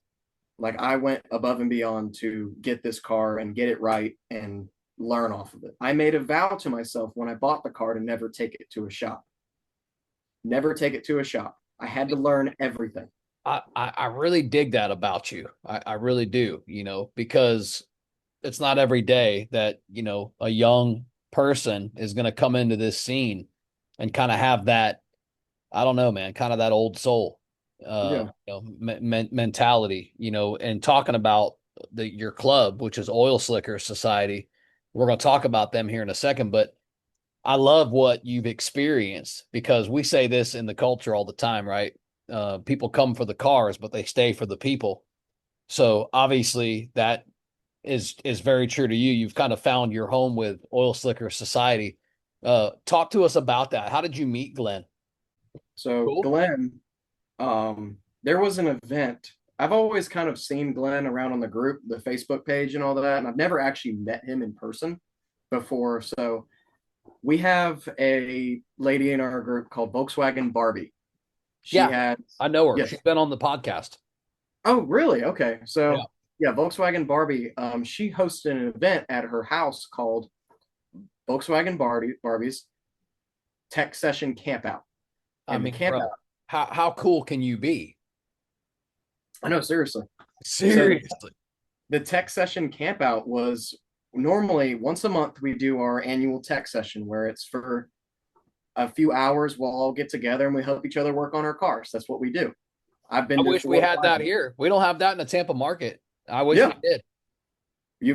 Speaker 2: Like I went above and beyond to get this car and get it right and learn off of it. I made a vow to myself when I bought the car to never take it to a shop. Never take it to a shop. I had to learn everything.
Speaker 1: I really dig that about you. I really do, because it's not every day that, a young person is going to come into this scene and kind of have that, I don't know, man, kind of that old soul,
Speaker 2: Yeah.
Speaker 1: mentality, and talking about your club, which is Oil Slicker Society. We're going to talk about them here in a second, but I love what you've experienced because we say this in the culture all the time, right? People come for the cars, but they stay for the people. So obviously that is very true to you. You've kind of found your home with Oil Slicker Society. Talk to us about that. How did you meet Glenn?
Speaker 2: So
Speaker 1: Cool.
Speaker 2: Glenn, there was an event. I've always kind of seen Glenn around on the group, the Facebook page and all that, and I've never actually met him in person before. So we have a lady in our group called Volkswagen Barbie. She
Speaker 1: Yeah,
Speaker 2: has,
Speaker 1: I know her.
Speaker 2: yes.
Speaker 1: She's been on the podcast.
Speaker 2: Oh, really? Okay.
Speaker 1: Yeah.
Speaker 2: So yeah, Volkswagen Barbie, she hosted an event at her house called Volkswagen Barbie's Tech Session Campout.
Speaker 1: I
Speaker 2: And the
Speaker 1: mean,
Speaker 2: campout,
Speaker 1: bro, how cool can you be?
Speaker 2: I know, seriously. So
Speaker 1: Seriously.
Speaker 2: the tech session campout was normally once a month we do our annual tech session where it's for a few hours we'll all get together and we help each other work on our cars. That's what we do. I've
Speaker 1: I
Speaker 2: been to
Speaker 1: wish we
Speaker 2: 4 or
Speaker 1: had
Speaker 2: 5
Speaker 1: that
Speaker 2: of them.
Speaker 1: here. We don't have that in the Tampa market. I wish we
Speaker 2: Yeah,
Speaker 1: did.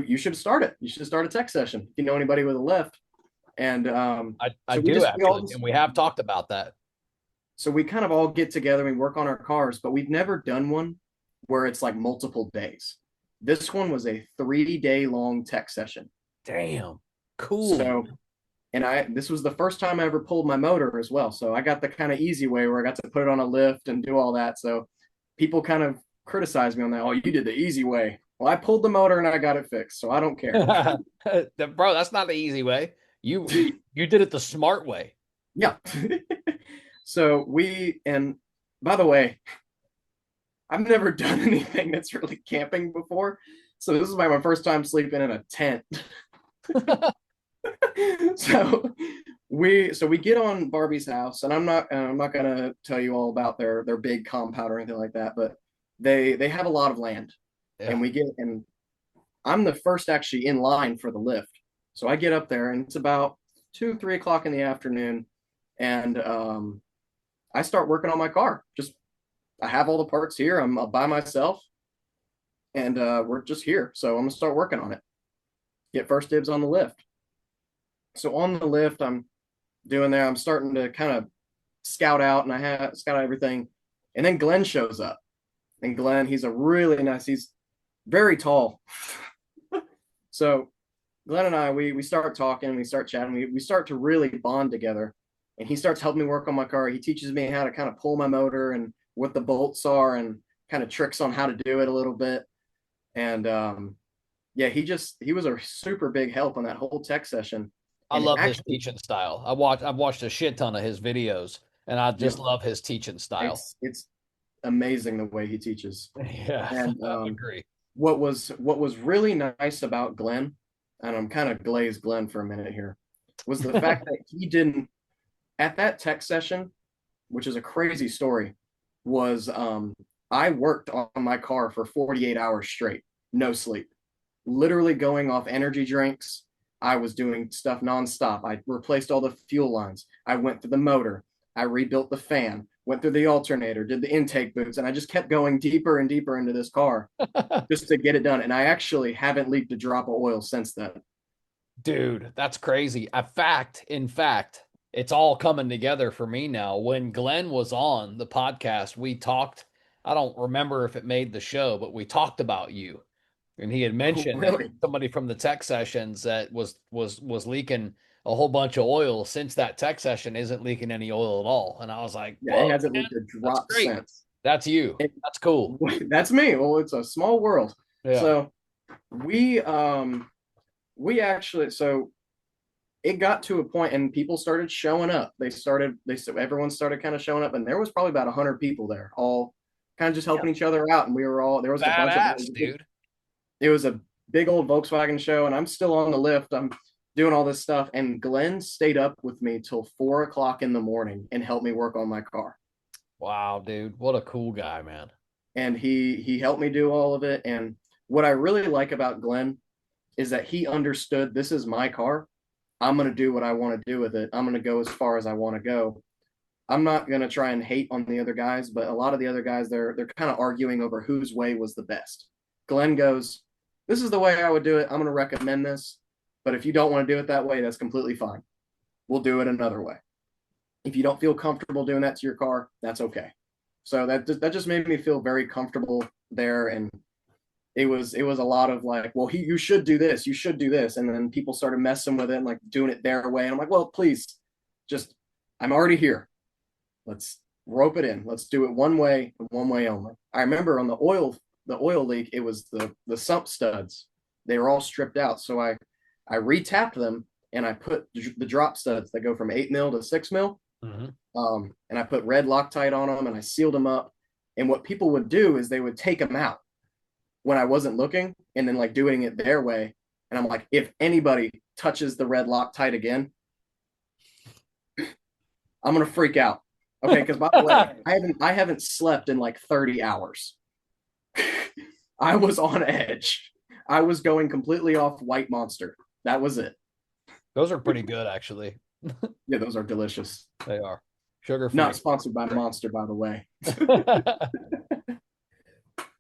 Speaker 2: you should start it. You should start a tech session if you know anybody with a lift. And
Speaker 1: I
Speaker 2: so
Speaker 1: do
Speaker 2: we all
Speaker 1: actually, and
Speaker 2: just
Speaker 1: we have talked about that.
Speaker 2: so we kind of all get together and work on our cars, but we've never done one where it's like multiple days. This one was a 3 day long tech session.
Speaker 1: Damn, cool.
Speaker 2: So and I this was the first time I ever pulled my motor as well. So I got the kind of easy way where I got to put it on a lift and do all that. So people kind of criticized me on that. Oh, you did the easy way. Well, I pulled the motor and I got it fixed, so I don't care.
Speaker 1: Bro, that's not the easy way. You did it the smart way.
Speaker 2: Yeah. So we and by the way, I've never done anything that's really camping before. So this is my first time sleeping in a tent. So we get on Barbie's house, and I'm not gonna tell you all about their big compound or anything like that, but they have a lot of land,
Speaker 1: Yeah.
Speaker 2: and we get and I'm the first actually in line for the lift, so I get up there, and it's about 2, 3 o'clock in the afternoon, and I start working on my car. Just I have all the parts here. I'm by myself, and we're just here, so I'm gonna start working on it. Get first dibs on the lift. So on the lift, I'm doing there. I'm starting to kind of scout out, and I have scout out everything. And then Glenn shows up, and Glenn, he's a really nice. He's very tall. So Glenn and I, we start talking, we start chatting, we start to really bond together. And he starts helping me work on my car. He teaches me how to kind of pull my motor and what the bolts are, and kind of tricks on how to do it a little bit. And yeah, he was a super big help on that whole tech session.
Speaker 1: I
Speaker 2: And
Speaker 1: love his
Speaker 2: actually,
Speaker 1: teaching style. I've watched a shit ton of his videos and I
Speaker 2: yeah,
Speaker 1: just love his teaching style.
Speaker 2: it's amazing the way he teaches.
Speaker 1: Yeah,
Speaker 2: And
Speaker 1: I agree.
Speaker 2: what was really nice about Glenn, and I'm kind of glazed Glenn for a minute here, was the fact that he didn't at that tech session, which is a crazy story, was I worked on my car for 48 hours straight, no sleep, literally going off energy drinks. I was doing stuff nonstop. I replaced all the fuel lines. I went through the motor. I rebuilt the fan, went through the alternator, did the intake boots, and I just kept going deeper and deeper into this car just to get it done. And I actually haven't leaked a drop of oil since then.
Speaker 1: Dude, that's crazy. In fact, it's all coming together for me now. When Glenn was on the podcast, we talked. I don't remember if it made the show, but we talked about you. And he had
Speaker 2: Oh,
Speaker 1: mentioned that
Speaker 2: really?
Speaker 1: somebody from the tech sessions that was leaking a whole bunch of oil since that tech session isn't leaking any oil at all. And I was like,
Speaker 2: Yeah, it
Speaker 1: whoa,
Speaker 2: hasn't
Speaker 1: man,
Speaker 2: leaked a
Speaker 1: that's
Speaker 2: drop
Speaker 1: great.
Speaker 2: since.
Speaker 1: That's you.
Speaker 2: And
Speaker 1: That's cool.
Speaker 2: that's me. Well, it's a small world.
Speaker 1: Yeah.
Speaker 2: So we we actually so it got to a point and people started showing up. Everyone started kind of showing up, and there was probably about 100 people there, all kind of just
Speaker 1: Yeah.
Speaker 2: helping each other out. And we were all there was a bunch of
Speaker 1: Badass, dude.
Speaker 2: it was a big old Volkswagen show, and I'm still on the lift. I'm doing all this stuff, and Glenn stayed up with me till 4 o'clock in the morning and helped me work on my car.
Speaker 1: Wow, dude. What a cool guy, man.
Speaker 2: And he helped me do all of it. And what I really like about Glenn is that he understood this is my car. I'm going to do what I want to do with it. I'm going to go as far as I want to go. I'm not going to try and hate on the other guys, but a lot of the other guys they're kind of arguing over whose way was the best. Glenn goes, "This is the way I would do it. I'm going to recommend this, but if you don't want to do it that way, that's completely fine. We'll do it another way. If you don't feel comfortable doing that to your car, that's okay." So that just made me feel very comfortable there, and it was a lot of like, well, you should do this, you should do this, and then people started messing with it and like doing it their way, and I'm like, well, please, just I'm already here. Let's rope it in. Let's do it one way only. I remember on the oil leak, it was the sump studs. They were all stripped out, so I retapped them and I put the drop studs that go from 8 mil to 6 mil.
Speaker 1: Hmm.
Speaker 2: And I put red Loctite on them and I sealed them up. And what people would do is they would take them out when I wasn't looking and then like doing it their way. And I'm like, if anybody touches the red Loctite again, I'm gonna freak out. Okay, because by the way, I haven't slept in like 30 hours. I was on edge. I was going completely off White Monster. That was it.
Speaker 1: Those are pretty good, actually.
Speaker 2: Yeah, those are delicious.
Speaker 1: They are sugar
Speaker 2: Not
Speaker 1: free.
Speaker 2: sponsored by Monster, by the way.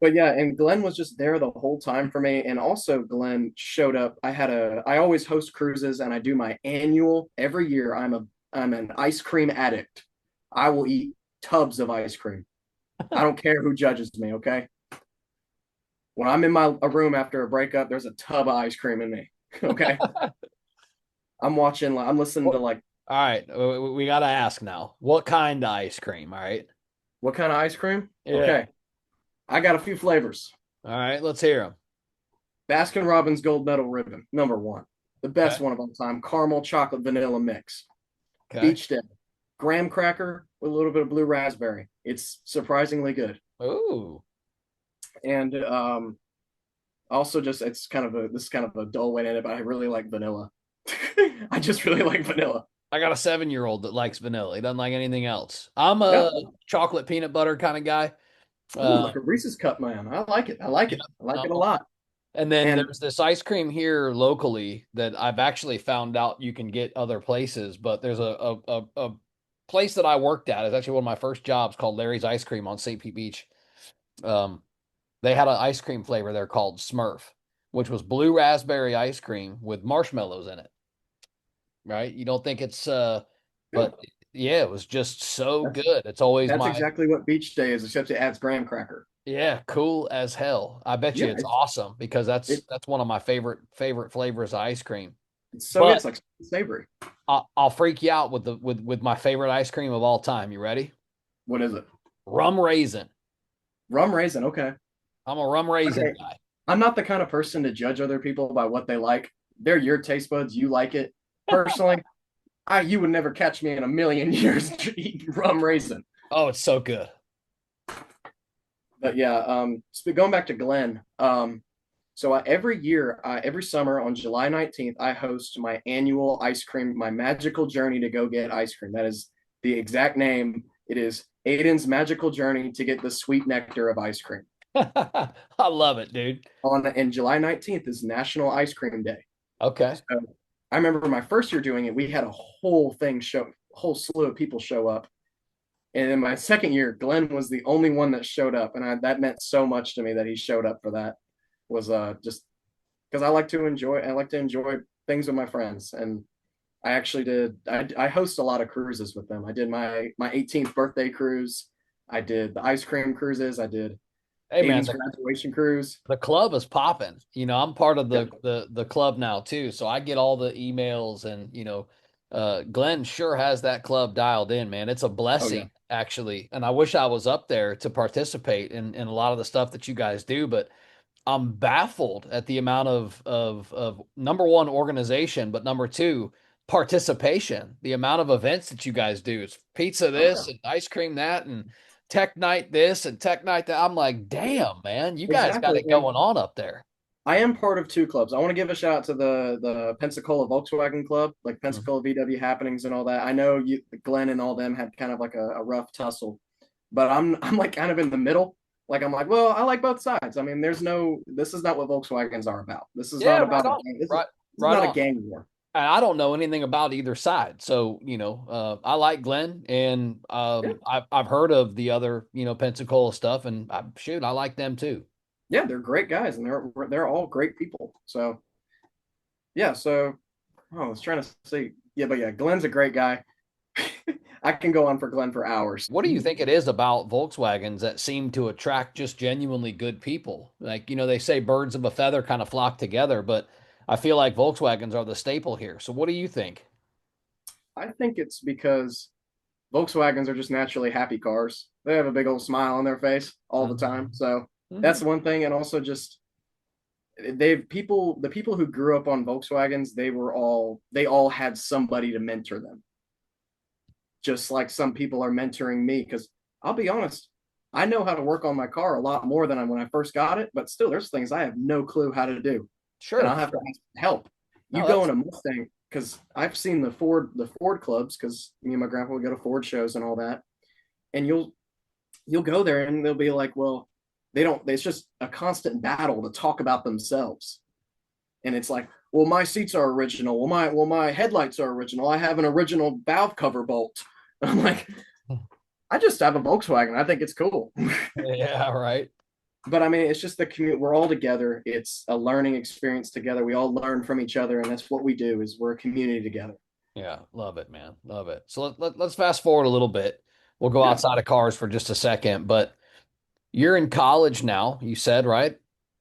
Speaker 2: But yeah, and Glenn was just there the whole time for me. And also Glenn showed up. I always host cruises and I do my annual every year. I'm an ice cream addict. I will eat tubs of ice cream. I don't care who judges me, okay? When I'm in my a room after a breakup, there's a tub of ice cream in me. Okay. I'm listening to
Speaker 1: All
Speaker 2: like
Speaker 1: right, we got to ask now. What kind of ice cream? All right.
Speaker 2: what kind of ice cream?
Speaker 1: Yeah.
Speaker 2: Okay. I got a few flavors.
Speaker 1: All right, let's hear them.
Speaker 2: Baskin Robbins Gold Medal Ribbon, number one. The best
Speaker 1: Okay.
Speaker 2: one of all time. Caramel chocolate vanilla mix.
Speaker 1: Okay.
Speaker 2: Beach Day. Graham cracker with a little bit of blue raspberry. It's surprisingly good.
Speaker 1: Ooh,
Speaker 2: And also just it's kind of a this is kind of a dull way to end it, but I really like vanilla. I just really like vanilla.
Speaker 1: I got a 7-year-old that likes vanilla. He doesn't like anything else. I'm
Speaker 2: Yeah.
Speaker 1: a chocolate peanut butter kind of guy.
Speaker 2: Ooh,
Speaker 1: Uh,
Speaker 2: like a Reese's cup, man. I like it. I like
Speaker 1: yeah.
Speaker 2: it. I like it a
Speaker 1: Uh-huh.
Speaker 2: lot.
Speaker 1: And then
Speaker 2: And
Speaker 1: there's this ice cream here locally that I've actually found out you can get other places, but there's a place that I worked at. It's actually one of my first jobs called Larry's Ice Cream on St. Pete Beach. Um, they had an ice cream flavor there called Smurf, which was blue raspberry ice cream with marshmallows in it. Right? You don't think it's
Speaker 2: yeah,
Speaker 1: but yeah, it was just so
Speaker 2: that's
Speaker 1: good. It's always
Speaker 2: that's
Speaker 1: my
Speaker 2: exactly what Beach Day is, except it adds graham cracker.
Speaker 1: yeah, cool as hell. I bet you
Speaker 2: Yeah,
Speaker 1: it's awesome because
Speaker 2: it,
Speaker 1: that's one of my favorite flavors of ice cream.
Speaker 2: it's so good.
Speaker 1: But
Speaker 2: It's like savory.
Speaker 1: I'll freak you out with the with my favorite ice cream of all time. You ready?
Speaker 2: What is it?
Speaker 1: Rum raisin.
Speaker 2: Rum raisin. Okay.
Speaker 1: I'm a rum raisin
Speaker 2: Okay.
Speaker 1: guy.
Speaker 2: I'm not the kind of person to judge other people by what they like. They're your taste buds. You like it. Personally, you would never catch me in a million years eating rum raisin.
Speaker 1: Oh, it's so good.
Speaker 2: But yeah, going back to Glenn, so every year, every summer on July 19th, I host my annual ice cream, my magical journey to go get ice cream. That is the exact name. It is Aiden's magical journey to get the sweet nectar of ice cream.
Speaker 1: I love it, dude.
Speaker 2: And July 19th is National Ice Cream Day.
Speaker 1: Okay.
Speaker 2: So I remember my first year doing it, we had a whole slew of people show up. And in my second year, Glenn was the only one that showed up, and that meant so much to me that he showed up for that. Was just because I like to enjoy things with my friends, and I actually did. I host a lot of cruises with them. I did my 18th birthday cruise. I did the ice cream cruises. I did
Speaker 1: Hey man,
Speaker 2: 80s graduation cruise.
Speaker 1: the club is popping. I'm part of
Speaker 2: Yeah.
Speaker 1: the club now too, so I get all the emails and Glenn sure has that club dialed in, man. It's a
Speaker 2: Oh yeah.
Speaker 1: blessing actually, and I wish I was up there to participate in a lot of the stuff that you guys do, but I'm baffled at the amount of number one organization, but number two participation. The amount of events that you guys do. It's pizza
Speaker 2: Oh yeah.
Speaker 1: this and ice cream that and tech night this and tech night that. I'm like, damn, man, you guys got
Speaker 2: Exactly.
Speaker 1: it
Speaker 2: And
Speaker 1: going on up there.
Speaker 2: I am part of two clubs. I want to give a shout out to the Pensacola Volkswagen Club, like
Speaker 1: Mhm.
Speaker 2: Pensacola VW happenings and all that. I know you, Glenn, and all them had kind of like a rough tussle, but I'm like kind of in the middle. Like I'm like, well, I like both sides. I mean, this is not what Volkswagens are about. This is
Speaker 1: Yeah,
Speaker 2: not
Speaker 1: right
Speaker 2: about a
Speaker 1: on.
Speaker 2: gang.
Speaker 1: Right,
Speaker 2: This is
Speaker 1: right
Speaker 2: not a
Speaker 1: on.
Speaker 2: gang war.
Speaker 1: And I don't know anything about either side. So, I like Glenn and
Speaker 2: Yeah,
Speaker 1: I've heard of the other, Pensacola stuff and shoot, I like them too.
Speaker 2: yeah, they're great guys, and they're all great people. So yeah, so oh, I was trying to say, yeah, but yeah, Glenn's a great guy. I can go on for Glenn for hours.
Speaker 1: What do you think it is about Volkswagens that seem to attract just genuinely good people? Like, they say birds of a feather kind of flock together, but I feel like Volkswagens are the staple here. So what do you think?
Speaker 2: I think it's because Volkswagens are just naturally happy cars. They have a big old smile on their face all the time.
Speaker 1: Mhm.
Speaker 2: So that's
Speaker 1: Mhm.
Speaker 2: one thing. And also just the people who grew up on Volkswagens, they all had somebody to mentor them. Just like some people are mentoring me. Cause I'll be honest, I know how to work on my car a lot more than when I first got it, but still there's things I have no clue how to do. And
Speaker 1: Sure.
Speaker 2: I'll have to ask help. You
Speaker 1: No,
Speaker 2: go in
Speaker 1: that's
Speaker 2: a Mustang, because I've seen the Ford clubs, because me and my grandpa would go to Ford shows and all that. And you'll go there and they'll be like, well, they don't, it's just a constant battle to talk about themselves. And it's like, well, my seats are original. Well, my headlights are original. I have an original valve cover bolt. I'm like, I just have a Volkswagen. I think it's cool.
Speaker 1: yeah, right.
Speaker 2: But I mean, it's just the community. We're all together. It's a learning experience together. We all learn from each other, and that's what we do. Is we're a community together.
Speaker 1: Yeah, love it, man. Love it. So let's fast forward a little bit. We'll go
Speaker 2: Yeah.
Speaker 1: outside of cars for just a second, but you're in college now, you said, right?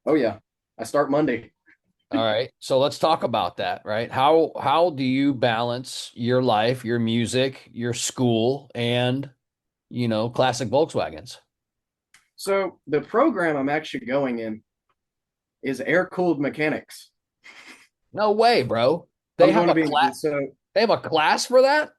Speaker 2: Oh yeah. I start Monday.
Speaker 1: All right. So let's talk about that, right? How do you balance your life, your music, your school, and classic Volkswagens?
Speaker 2: So the program I'm actually going in is air cooled mechanics.
Speaker 1: No way, bro. They
Speaker 2: I'm
Speaker 1: have
Speaker 2: going to
Speaker 1: a
Speaker 2: be
Speaker 1: class. They have a class for that?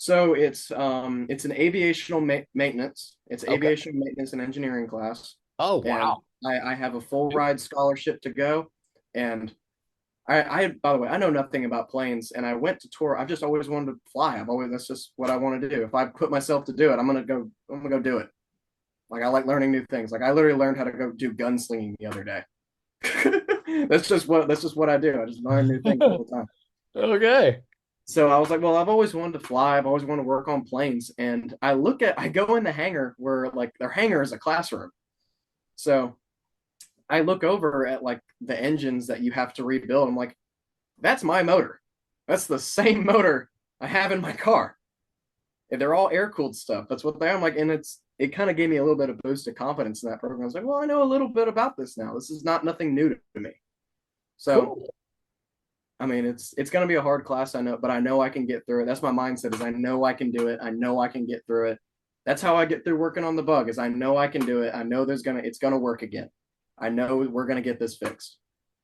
Speaker 2: so it's an aviational maintenance. It's
Speaker 1: Okay.
Speaker 2: aviation maintenance and engineering class,
Speaker 1: Oh,
Speaker 2: and
Speaker 1: wow.
Speaker 2: I have a full ride scholarship to go. And I by the way, I know nothing about planes, and I went to tour. I've just always wanted to fly. I've always That's just what I want to do. If I put myself to do it, I'm gonna go do it. Like I like learning new things. Like I literally learned how to go do gunslinging the other day. That's just what I do. I just learn new things all the time.
Speaker 1: Okay.
Speaker 2: So I was like, well, I've always wanted to fly. I've always wanted to work on planes. And I go in the hangar where like their hangar is a classroom. So I look over at like the engines that you have to rebuild. I'm like, that's my motor. That's the same motor I have in my car. And they're all air cooled stuff. That's what they are. I'm like, and it kind of gave me a little bit of boost of confidence in that program. I was like, well, I know a little bit about this now. This is not nothing new to me. So
Speaker 1: Cool.
Speaker 2: I mean, it's going to be a hard class, I know, but I know I can get through it. That's my mindset is I know I can do it. I know I can get through it. That's how I get through working on the bug is I know I can do it. I know it's going to work again. I know we're going to get this fixed.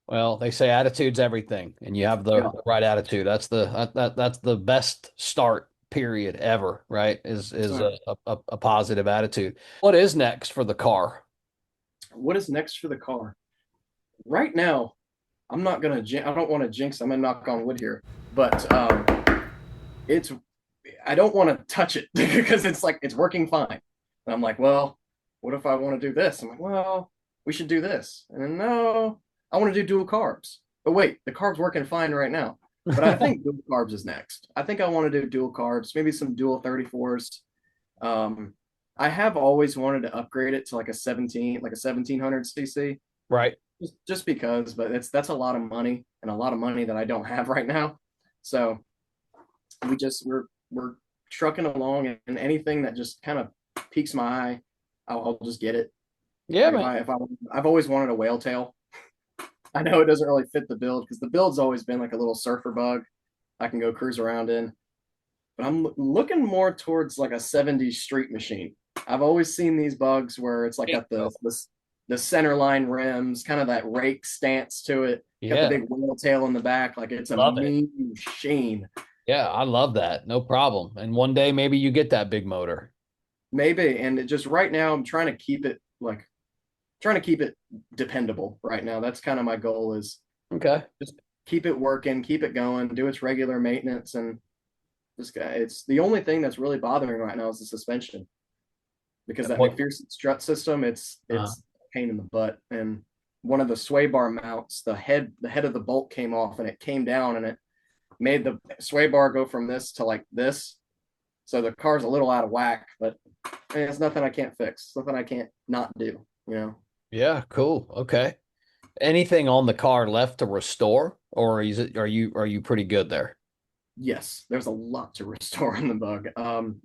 Speaker 1: Well, they say attitude's everything, and you have
Speaker 2: Yeah.
Speaker 1: the right attitude. That's the best start period ever, right? Is
Speaker 2: So
Speaker 1: a positive attitude. What is next for the car?
Speaker 2: what is next for the car? Right now, I don't want to jinx. I'm gonna knock on wood here, but it's I don't want to touch it because it's like it's working fine. And I'm like, well, what if I want to do this? I'm like, well, we should do this. And then no, I want to do dual carbs. But wait, the carb's working fine right now. But I think dual carbs is next. I think I want to do dual carbs, maybe some dual 34s. Um, I have always wanted to upgrade it to like a 1700 cc,
Speaker 1: Right.
Speaker 2: just because, but that's a lot of money and a lot of money that I don't have right now. So we're trucking along, and anything that just kind of piques my eye, I'll just get it.
Speaker 1: Yeah,
Speaker 2: Like
Speaker 1: man.
Speaker 2: I've always wanted a whale tail. I know it doesn't really fit the build because the build's always been like a little surfer bug I can go cruise around in. But I'm looking more towards like a 70s street machine. I've always seen these bugs where it's like got the center line rims, kind of that rake stance to it, got the
Speaker 1: Yeah,
Speaker 2: big whale tail in the back, like it's a
Speaker 1: love it.
Speaker 2: mean machine.
Speaker 1: Yeah, I love that. No problem. And one day maybe you get that big motor.
Speaker 2: Maybe, and it just right now I'm trying to keep it dependable right now. That's kind of my goal is
Speaker 1: Okay.
Speaker 2: just keep it working, keep it going, do its regular maintenance, and this guy. It's the only thing that's really bothering right now is the suspension because that
Speaker 1: What?
Speaker 2: McPherson strut system,
Speaker 1: Uh,
Speaker 2: it's a pain in the butt. And one of the sway bar mounts, the head of the bolt came off and it came down and it made the sway bar go from this to like this. So the car's a little out of whack, but it's nothing I can't fix. Something I can't not do, you know.
Speaker 1: yeah, cool. Okay. Anything on the car left to restore, or is it are you pretty good there?
Speaker 2: Yes, there's a lot to restore in the bug.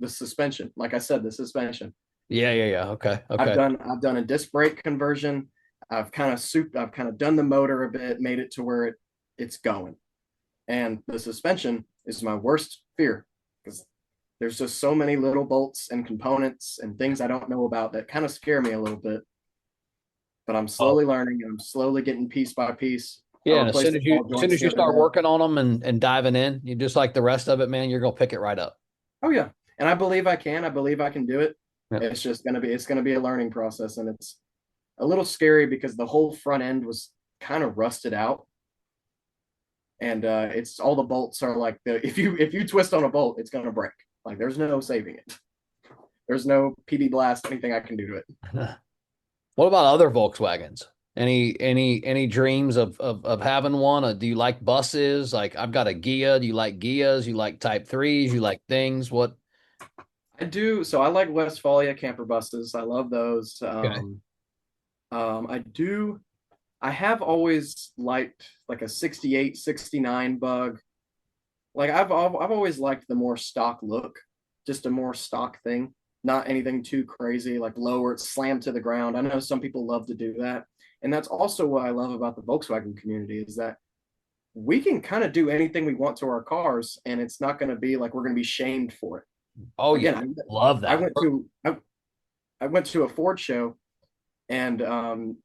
Speaker 2: The suspension, like I said, the suspension.
Speaker 1: Yeah, yeah, yeah. Okay.
Speaker 2: I've
Speaker 1: Okay.
Speaker 2: done I've done a disc brake conversion. I've kind of done the motor a bit, made it to where it's going. And the suspension is my worst fear because there's just so many little bolts and components and things I don't know about that kind of scare me a little bit. But I'm
Speaker 1: Oh,
Speaker 2: slowly learning and I'm slowly getting piece by piece. I
Speaker 1: yeah. And
Speaker 2: replaced the ball
Speaker 1: as soon
Speaker 2: joints
Speaker 1: as
Speaker 2: the
Speaker 1: you
Speaker 2: other
Speaker 1: start
Speaker 2: day.
Speaker 1: working on them and diving in, you just like the rest of it, man, you're gonna pick it right up.
Speaker 2: Oh yeah. And I believe I can. I believe I can do it.
Speaker 1: Yeah.
Speaker 2: It's gonna be a learning process and it's a little scary because the whole front end was kind of rusted out. And it's all the bolts are like if you twist on a bolt, it's gonna break. Like there's no saving it. There's no PB blast, anything I can do to it.
Speaker 1: What about other Volkswagens? Any dreams of having one? Do you like buses? Like I've got a Gia. Do you like Gias? You like Type threes? You like things? What?
Speaker 2: I do. So I like Westfalia camper buses. I love those.
Speaker 1: Okay.
Speaker 2: I do. I have always liked like a 68, 69 bug. Like I've always liked the more stock look, just a more stock thing, not anything too crazy, like lower, it's slammed to the ground. I know some people love to do that. And that's also what I love about the Volkswagen community is that we can kind of do anything we want to our cars and it's not going to be like we're going to be shamed for it.
Speaker 1: Oh yeah,
Speaker 2: Again,
Speaker 1: love
Speaker 2: I
Speaker 1: that.
Speaker 2: went to I went to a Ford show and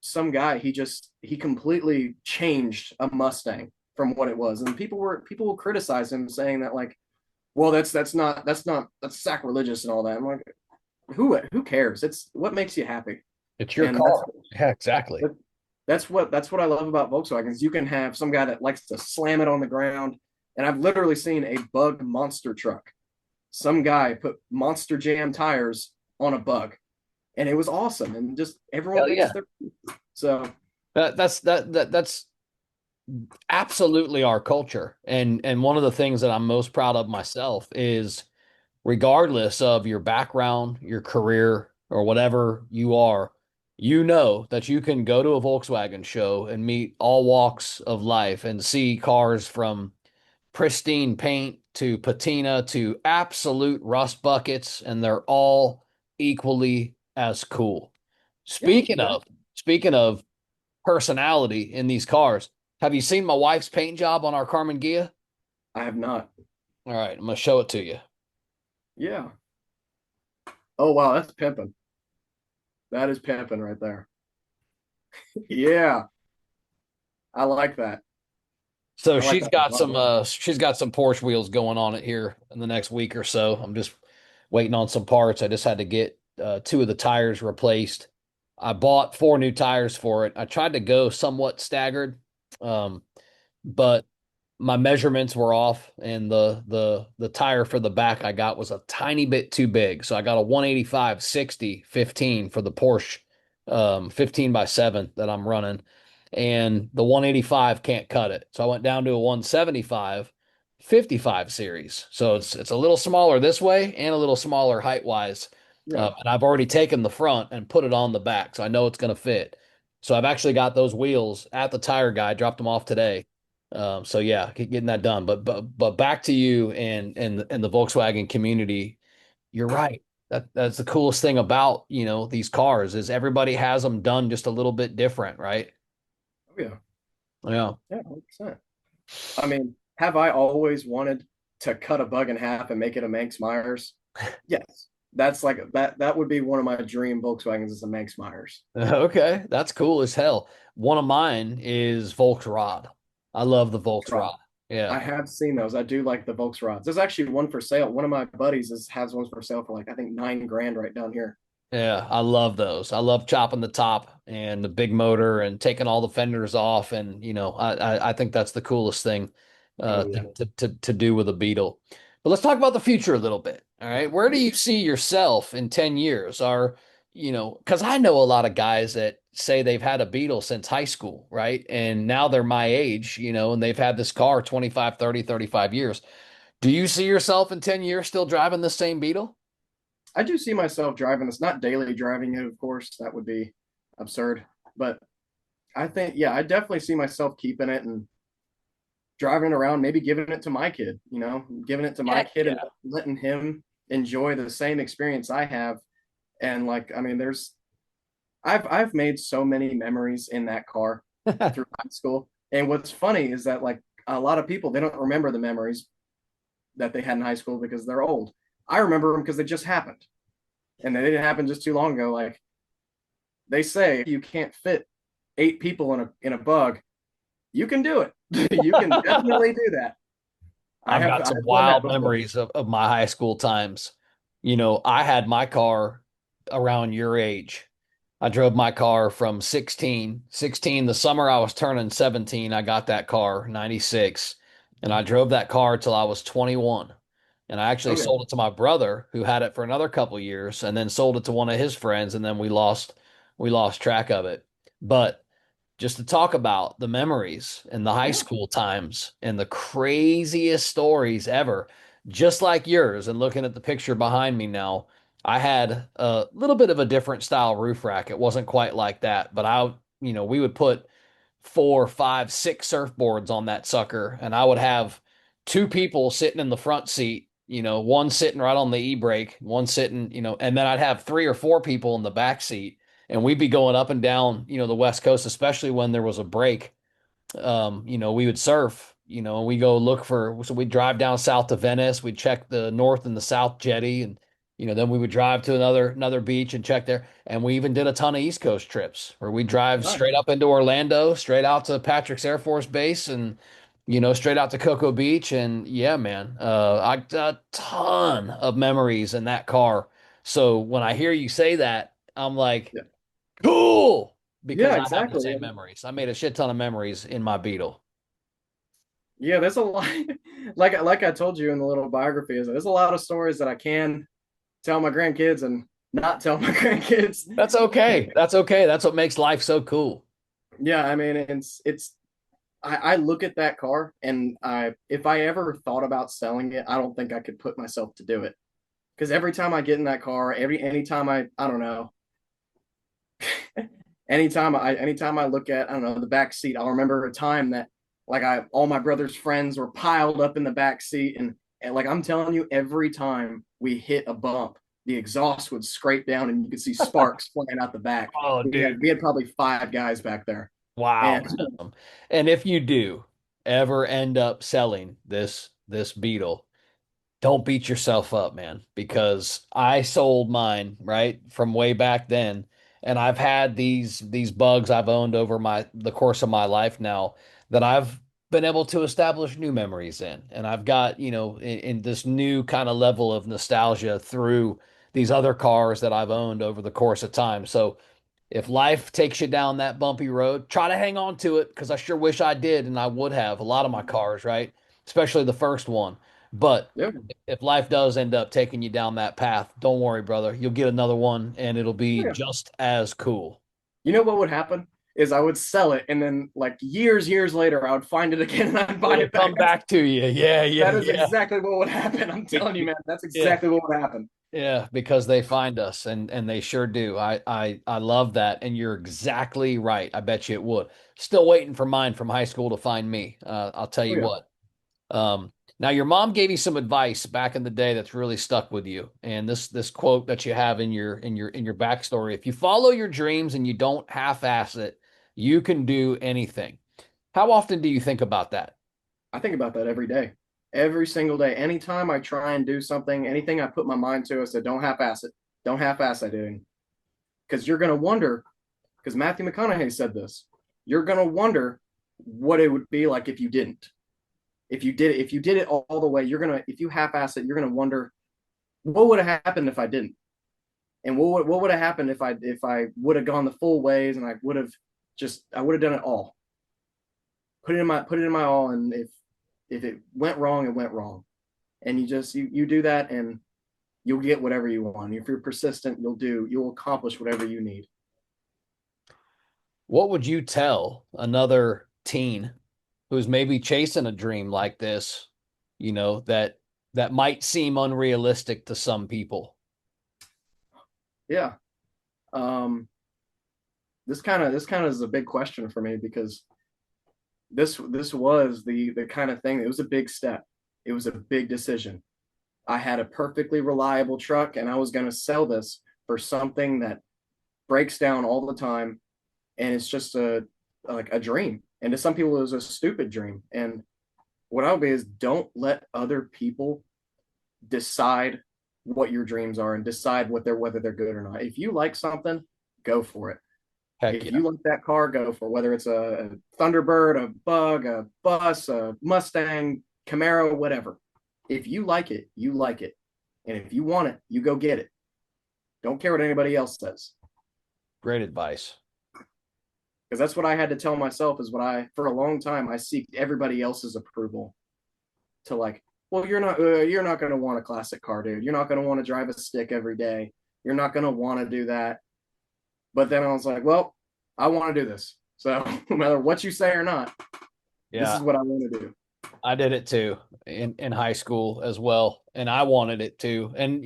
Speaker 2: some guy he completely changed a Mustang from what it was, and people will criticize him saying that like, well, that's sacrilegious and all that. I'm like, who cares? It's what makes you happy,
Speaker 1: It's your
Speaker 2: and
Speaker 1: car. Yeah, exactly.
Speaker 2: that's what I love about Volkswagens. You can have some guy that likes to slam it on the ground, and I've literally seen a bug monster truck. Some guy put Monster Jam tires on a bug, and it was awesome, and just everyone
Speaker 1: Hell
Speaker 2: thinks
Speaker 1: yeah.
Speaker 2: they're so.
Speaker 1: That's absolutely our culture. And one of the things that I'm most proud of myself is regardless of your background, your career, or whatever you are, you know that you can go to a Volkswagen show and meet all walks of life and see cars from pristine paint to patina to absolute rust buckets, and they're all equally as cool.
Speaker 2: Yeah,
Speaker 1: Speaking of,
Speaker 2: exactly.
Speaker 1: speaking of personality in these cars, have you seen my wife's paint job on our Carmen Gia?
Speaker 2: I have not.
Speaker 1: All right, I'm gonna show it to you.
Speaker 2: Yeah. Oh wow, that's pimping. That is pimping right there. Yeah, I like that.
Speaker 1: So
Speaker 2: I like that a lot.
Speaker 1: she's got some Porsche wheels going on it here in the next week or so. I'm just waiting on some parts. I just had to get two of the tires replaced. I bought four new tires for it. I tried to go somewhat staggered, um, but my measurements were off, and the tire for the back I got was a tiny bit too big. So I got a 185 60 15 for the Porsche 15 by 7 that I'm running, and the 185 can't cut it. So I went down to a 175 55 series. So it's a little smaller this way and a little smaller height wise.
Speaker 2: Yeah.
Speaker 1: And I've already taken the front and put it on the back, so I know it's going to fit. So I've actually got those wheels at the tire guy, dropped them off today. So yeah, getting that done. But back to you and the Volkswagen community. You're right. That's the coolest thing about, these cars is everybody has them done just a little bit different, right?
Speaker 2: Oh yeah,
Speaker 1: Yeah.
Speaker 2: yeah, 100%. I mean, have I always wanted to cut a bug in half and make it a Manx Myers? Yes. That's like that would be one of my dream Volkswagens is a Manx Myers.
Speaker 1: Okay, that's cool as hell. One of mine is Volksrad. I love the
Speaker 2: Volkswagen.
Speaker 1: Volksrad. Yeah.
Speaker 2: I have seen those. I do like the Volkswagens. There's actually one for sale. One of my buddies has one for sale for like I think 9 grand right down here.
Speaker 1: Yeah, I love those. I love chopping the top and the big motor and taking all the fenders off. And, I think that's the coolest thing
Speaker 2: Oh
Speaker 1: to,
Speaker 2: yeah.
Speaker 1: to do with a Beetle. But let's talk about the future a little bit. All right. Where do you see yourself in 10 years? Because I know a lot of guys that say they've had a Beetle since high school, right? And now they're my age, and they've had this car 25, 30, 35 years. Do you see yourself in 10 years still driving the same Beetle?
Speaker 2: I do see myself driving this, not daily driving it, of course. That would be absurd. But I think, yeah, I definitely see myself keeping it and driving around, maybe giving it to my kid, giving it to my
Speaker 1: Heck
Speaker 2: kid and
Speaker 1: yeah.
Speaker 2: letting him enjoy the same experience I have. And like, I mean, I've made so many memories in that car through high school. And what's funny is that like a lot of people they don't remember the memories that they had in high school because they're old. I remember them because they just happened. And they didn't happen just too long ago. Like they say you can't fit 8 people in a bug, you can do it. You can definitely do that.
Speaker 1: I've got some
Speaker 2: I've done that
Speaker 1: wild
Speaker 2: before.
Speaker 1: memories of my high school times. I had my car around your age. I drove my car from 16, the summer I was turning 17, I got that car, 96, and I drove that car till I was 21. And I actually
Speaker 2: Okay.
Speaker 1: sold it to my brother who had it for another couple years and then sold it to one of his friends and then we lost track of it. But just to talk about the memories and the high
Speaker 2: Yeah.
Speaker 1: school times and the craziest stories ever, just like yours. And looking at the picture behind me now, I had a little bit of a different style roof rack. It wasn't quite like that, but we would put four, five, six surfboards on that sucker, and I would have two people sitting in the front seat, one sitting right on the e-brake, one sitting, and then I'd have three or four people in the back seat, and we'd be going up and down, the West Coast, especially when there was a break. We would surf, and we go look so we'd drive down south to Venice, we'd check the north and the south jetty, and then we would drive to another beach and check there. And we even did a ton of East Coast trips where we drive
Speaker 2: Nice.
Speaker 1: straight up into Orlando, straight out to Patrick's Air Force Base, and straight out to Cocoa Beach. And yeah, man, I got a ton of memories in that car. So when I hear you say that, I'm like,
Speaker 2: Yeah.
Speaker 1: cool, because
Speaker 2: Yeah,
Speaker 1: I have the
Speaker 2: exactly.
Speaker 1: same memories. I made a shit ton of memories in my Beetle.
Speaker 2: Yeah, there's a lot like I told you in the little biography, is there's a lot of stories that I can tell my grandkids and not tell my grandkids.
Speaker 1: That's okay. That's okay. That's what makes life so cool.
Speaker 2: Yeah, I mean it's I look at that car and I if I ever thought about selling it, I don't think I could put myself to do it. Because every time I get in that car, anytime I don't know, anytime I look at I don't know the back seat, I'll remember a time that like I all my brother's friends were piled up in the back seat and like I'm telling you, every time we hit a bump, the exhaust would scrape down and you could see sparks flying out the back.
Speaker 1: Oh,
Speaker 2: We had
Speaker 1: dude.
Speaker 2: we had probably 5 guys back there.
Speaker 1: Wow.
Speaker 2: And
Speaker 1: And if you do ever end up selling this Beetle, don't beat yourself up, man, because I sold mine, right, from way back then, and I've had these bugs I've owned over the course of my life now that I've been able to establish new memories in. And I've got, in this new kind of level of nostalgia through these other cars that I've owned over the course of time. So if life takes you down that bumpy road, try to hang on to it because I sure wish I did, and I would have a lot of my cars, right? Especially the first one. But
Speaker 2: yeah,
Speaker 1: if life does end up taking you down that path, don't worry, brother. You'll get another one and it'll be
Speaker 2: yeah.
Speaker 1: just as cool.
Speaker 2: You know what would happen is I would sell it and then like years later I would find it again and I'd buy
Speaker 1: It'll
Speaker 2: it back.
Speaker 1: come back to you. Yeah, yeah,
Speaker 2: That is
Speaker 1: yeah.
Speaker 2: exactly what would happen. I'm telling you, man, that's
Speaker 1: Yeah.
Speaker 2: exactly what would happen.
Speaker 1: Yeah, because they find us and they sure do. I love that. And you're exactly right. I bet you it would. Still waiting for mine from high school to find me. I'll tell
Speaker 2: Oh
Speaker 1: you
Speaker 2: yeah.
Speaker 1: what. Now your mom gave you some advice back in the day that's really stuck with you. And this quote that you have in your backstory, if you follow your dreams and you don't half-ass it, you can do anything. How often do you think about that?
Speaker 2: I think about that every day, every single day. Anytime I try and do something, anything I put my mind to, I said, don't half-ass it. Don't half-ass that doing. Because you're going to wonder, because Matthew McConaughey said this, you're going to wonder what it would be like if you didn't. If you did it all the way, if you half-ass it, you're going to wonder what would have happened if I didn't. And what would have happened if I would have gone the full ways and I would have done it all. Put it in my all, and if it went wrong, it went wrong. And you do that, and you'll get whatever you want. If you're persistent, you'll accomplish whatever you need.
Speaker 1: What would you tell another teen who's maybe chasing a dream like this, that might seem unrealistic to some people?
Speaker 2: Yeah. Um, this kind of is a big question for me because this was the kind of thing. It was a big step. It was a big decision. I had a perfectly reliable truck, and I was going to sell this for something that breaks down all the time, and it's just a dream. And to some people, it was a stupid dream. And what I would be is, don't let other people decide what your dreams are and decide whether they're good or not. If you like something, go for it.
Speaker 1: Heck
Speaker 2: If
Speaker 1: yeah.
Speaker 2: you like that car, go for it. Whether it's a Thunderbird, a Bug, a bus, a Mustang, Camaro, whatever. If you like it, you like it. And if you want it, you go get it. Don't care what anybody else says.
Speaker 1: Great advice.
Speaker 2: Because that's what I had to tell myself is for a long time, I seeked everybody else's approval to like, well, you're not going to want a classic car, dude. You're not going to want to drive a stick every day. You're not going to want to do that. But then I was like, well, I want to do this. So no matter what you say or not, this is
Speaker 1: Yeah,
Speaker 2: what I want to do.
Speaker 1: I did it too in high school as well, and I wanted it too. And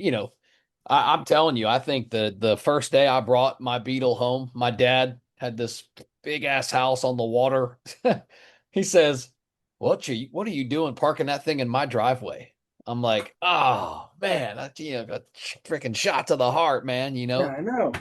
Speaker 1: I'm telling you, I think the first day I brought my Beetle home, my dad had this big ass house on the water. He says, what are you doing parking that thing in my driveway?" I'm like, "Oh man, got freaking shot to the heart, man."
Speaker 2: Yeah, I know.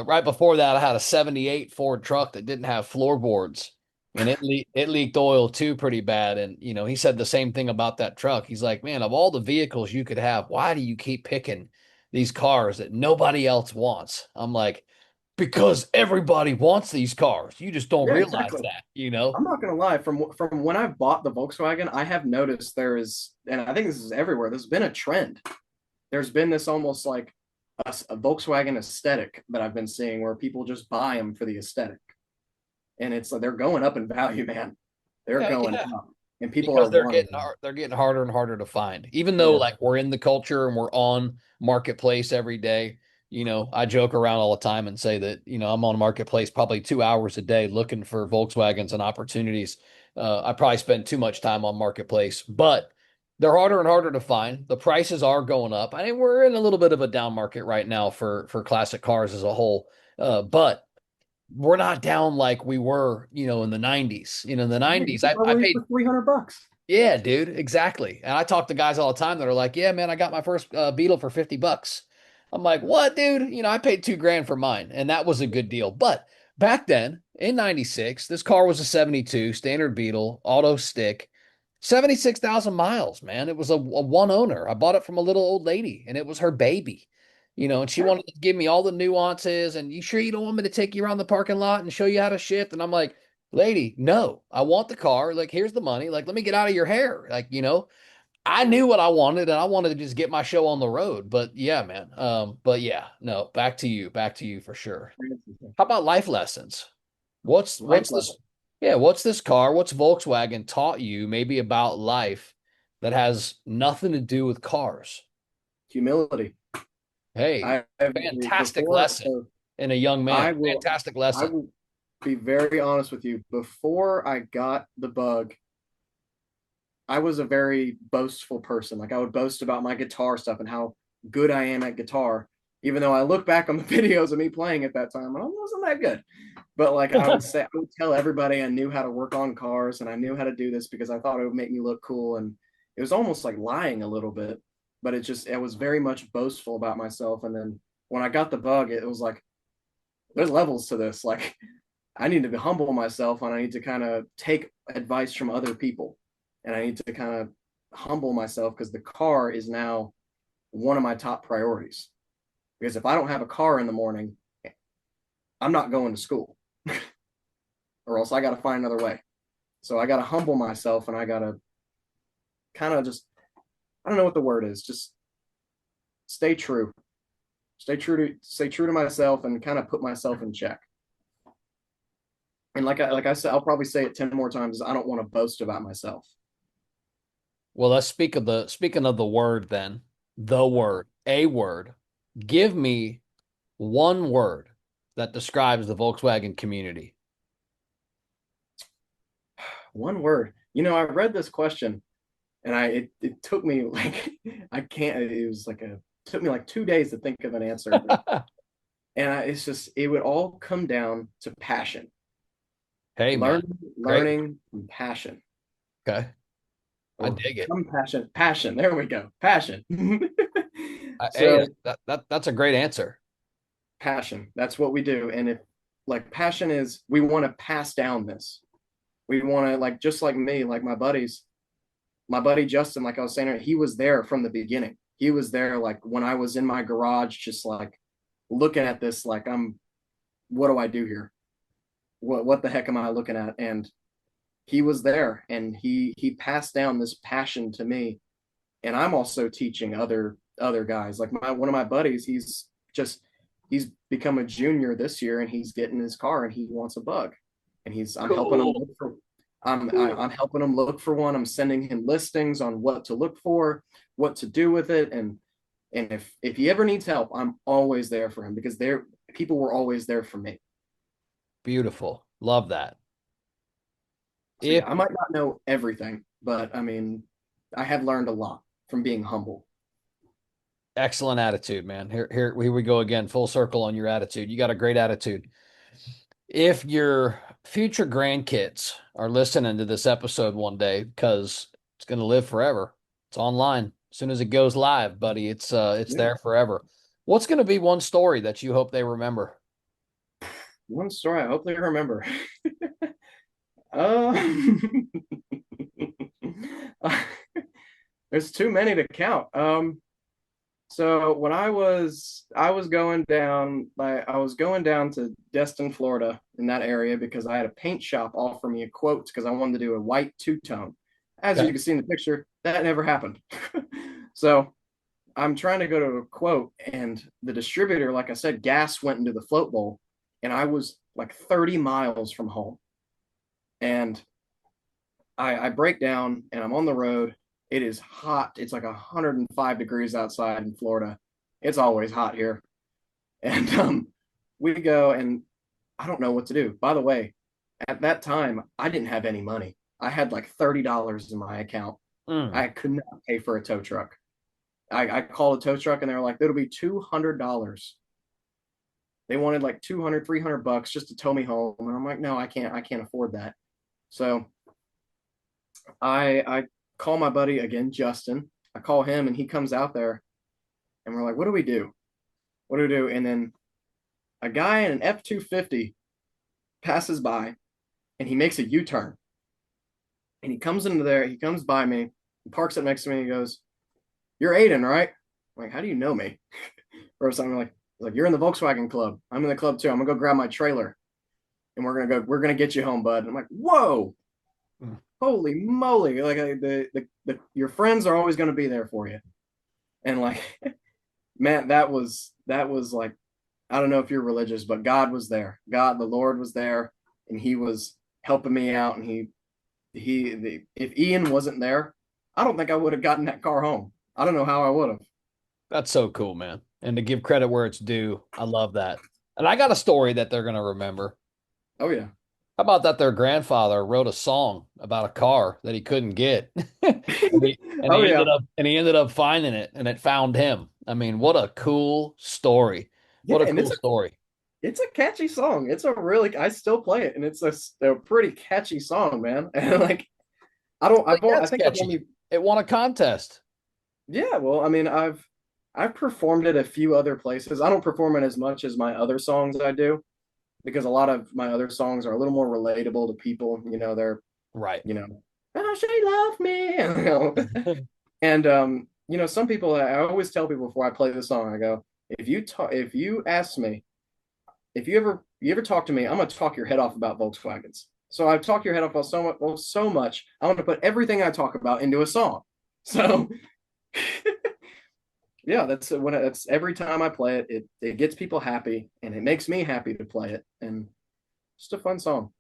Speaker 1: Right before that, I had a '78 Ford truck that didn't have floorboards, and it leaked oil too pretty bad. And he said the same thing about that truck. He's like, "Man, of all the vehicles you could have, why do you keep picking these cars that nobody else wants?" I'm like, "Because everybody wants these cars. You just don't
Speaker 2: Yeah,
Speaker 1: realize
Speaker 2: exactly.
Speaker 1: that."
Speaker 2: I'm not gonna lie. From when I bought the Volkswagen, I have noticed and I think this is everywhere. There's been a trend. There's been this almost like a Volkswagen aesthetic that I've been seeing, where people just buy them for the aesthetic, and it's like they're going up in value, man. They're
Speaker 1: Yeah,
Speaker 2: going
Speaker 1: yeah.
Speaker 2: up, and people
Speaker 1: Because
Speaker 2: are wanting them.
Speaker 1: they're getting harder and harder to find. Even though
Speaker 2: Yeah,
Speaker 1: like we're in the culture and we're on marketplace every day, I joke around all the time and say that, I'm on marketplace probably 2 hours a day looking for Volkswagens and opportunities. I probably spend too much time on marketplace, but they're harder and harder to find. The prices are going up. I mean, we're in a little bit of a down market right now for classic cars as a whole. But we're not down like we were, in the 90s. In the
Speaker 2: yeah. You
Speaker 1: 90s,
Speaker 2: can
Speaker 1: I
Speaker 2: probably
Speaker 1: paid.
Speaker 2: for $300.
Speaker 1: Yeah, dude, exactly. And I talk to guys all the time that are like, "Yeah, man, I got my first Beetle for $50." I'm like, "What, dude? I paid 2 grand for mine, and that was a good deal." But back then, in '96, this car was a '72 standard Beetle, auto stick, 76,000 miles, man. It was a one owner. I bought it from a little old lady, and it was her baby. And she
Speaker 2: Yeah,
Speaker 1: wanted to give me all the nuances. And you sure you don't want me to take you around the parking lot and show you how to shift? And I'm like, "Lady, no, I want the car. Like, here's the money. Like, let me get out of your hair." Like, I knew what I wanted and I wanted to just get my show on the road. But yeah, man. But yeah, no, back to you for sure. How about life lessons?
Speaker 2: life
Speaker 1: What's this?
Speaker 2: level,
Speaker 1: Yeah, what's this car? What's Volkswagen taught you maybe about life that has nothing to do with cars?
Speaker 2: humility.
Speaker 1: Hey,
Speaker 2: I
Speaker 1: fantastic
Speaker 2: before
Speaker 1: lesson
Speaker 2: so
Speaker 1: in a young
Speaker 2: I
Speaker 1: man.
Speaker 2: will
Speaker 1: Fantastic
Speaker 2: I
Speaker 1: lesson.
Speaker 2: will be very honest with you. Before I got the Bug, I was a very boastful person. Like I would boast about my guitar stuff and how good I am at guitar, even though I look back on the videos of me playing at that time and I wasn't that good. But like I would tell everybody I knew how to work on cars and I knew how to do this because I thought it would make me look cool. And it was almost like lying a little bit, but it was very much boastful about myself. And then when I got the bug, it was like there's levels to this. Like I need to humble myself and I need to kind of take advice from other people. And I need to kind of humble myself because the car is now one of my top priorities. Because if I don't have a car in the morning, I'm not going to school or else I got to find another way. So I got to humble myself and I got to kind of just, I don't know what the word is, just stay true. Stay true to myself and kind of put myself in check. And like I said, I'll probably say it 10 more times. I don't want to boast about myself.
Speaker 1: Well, let's speaking of the word then. The word, a word. Give me one word that describes the Volkswagen community.
Speaker 2: One word. I read this question and it took me like I can't it was like a took me like 2 days to think of an answer. And it's just it would all come down to passion.
Speaker 1: Hey, man. Great.
Speaker 2: Learning, and passion.
Speaker 1: Okay. I
Speaker 2: Or
Speaker 1: dig it.
Speaker 2: compassion. Passion. There we go. Passion.
Speaker 1: Hey,
Speaker 2: So
Speaker 1: that's a great answer.
Speaker 2: passion. That's what we do. And if like passion is we want to pass down this. We want to like just like me, like my buddy Justin, like I was saying, he was there from the beginning. He was there like when I was in my garage, just like looking at this, like what do I do here? What the heck am I looking at? And he was there and he passed down this passion to me. And I'm also teaching other guys. Like one of my buddies, he's become a junior this year and he's getting his car and he wants a bug. And I'm helping him
Speaker 1: Cool.
Speaker 2: look for
Speaker 1: Cool.
Speaker 2: I'm helping him look for one. I'm sending him listings on what to look for, what to do with it, and if he ever needs help, I'm always there for him because people were always there for me.
Speaker 1: Beautiful. Love that.
Speaker 2: So
Speaker 1: If
Speaker 2: yeah, I might not know everything, but I mean, I have learned a lot from being humble.
Speaker 1: Excellent attitude, man. Here we go again, full circle on your attitude. You got a great attitude. If your future grandkids are listening to this episode one day, because it's going to live forever, it's online. As soon as it goes live, buddy, it's
Speaker 2: Yeah.
Speaker 1: there forever. What's going to be one story that you hope they remember?
Speaker 2: One story I hope they remember. Um, there's too many to count. So when I was going down to Destin, Florida, in that area because I had a paint shop offer me a quote because I wanted to do a white two-tone. As you
Speaker 1: Okay.
Speaker 2: can see in the picture, that never happened. So I'm trying to go to a quote, and the distributor, like I said, gas went into the float bowl, and I was like 30 miles from home. And I break down and I'm on the road. It is hot. It's like 105 degrees outside in Florida. It's always hot here. And we go and I don't know what to do. By the way, at that time, I didn't have any money. I had like $30 in my account.
Speaker 1: Mm.
Speaker 2: I could not pay for a tow truck. I called a tow truck and they were like, it'll be $200. They wanted like 200, $300 just to tow me home. And I'm like, no, I can't afford that. So I call my buddy again, Justin. I call him and he comes out there and we're like, what do we do? What do we do? And then a guy in an F-250 passes by and he makes a U-turn. And he comes into there, he comes by me, he parks up next to me, and he goes, you're Aiden, right? I'm like, how do you know me? Or something like, you're in the Volkswagen club. I'm in the club too. I'm gonna go grab my trailer and we're gonna get you home, bud. And I'm like, whoa,
Speaker 1: Mm.
Speaker 2: holy moly. Like your friends are always gonna be there for you. And like, man, that was like, I don't know if you're religious, but God was there. God, the Lord was there, and He was helping me out. And if Ian wasn't there, I don't think I would have gotten that car home. I don't know how I would have.
Speaker 1: That's so cool, man. And to give credit where it's due, I love that. And I got a story that they're going to remember.
Speaker 2: Oh yeah.
Speaker 1: How about that their grandfather wrote a song about a car that he couldn't get. And
Speaker 2: Oh
Speaker 1: he
Speaker 2: yeah.
Speaker 1: ended up finding it and it found him. I mean, what a cool story.
Speaker 2: Yeah,
Speaker 1: What a
Speaker 2: and
Speaker 1: cool story.
Speaker 2: it's a catchy song. It's a really I still play it, and it's a pretty catchy song, man. And like I don't
Speaker 1: Like,
Speaker 2: I
Speaker 1: that's
Speaker 2: think I've only
Speaker 1: catchy. It won a contest.
Speaker 2: Yeah, well, I mean, I've performed it a few other places. I don't perform it as much as my other songs I do because a lot of my other songs are a little more relatable to people. They're,
Speaker 1: Right.
Speaker 2: you know, oh, she loved me. And some people, I always tell people before I play the song, I go, if you ask me, if you ever talk to me, I'm gonna talk your head off about Volkswagens. So I've talked your head off about so much. I want to put everything I talk about into a song. So yeah, that's every time I play it, it gets people happy and it makes me happy to play it. And just a fun song.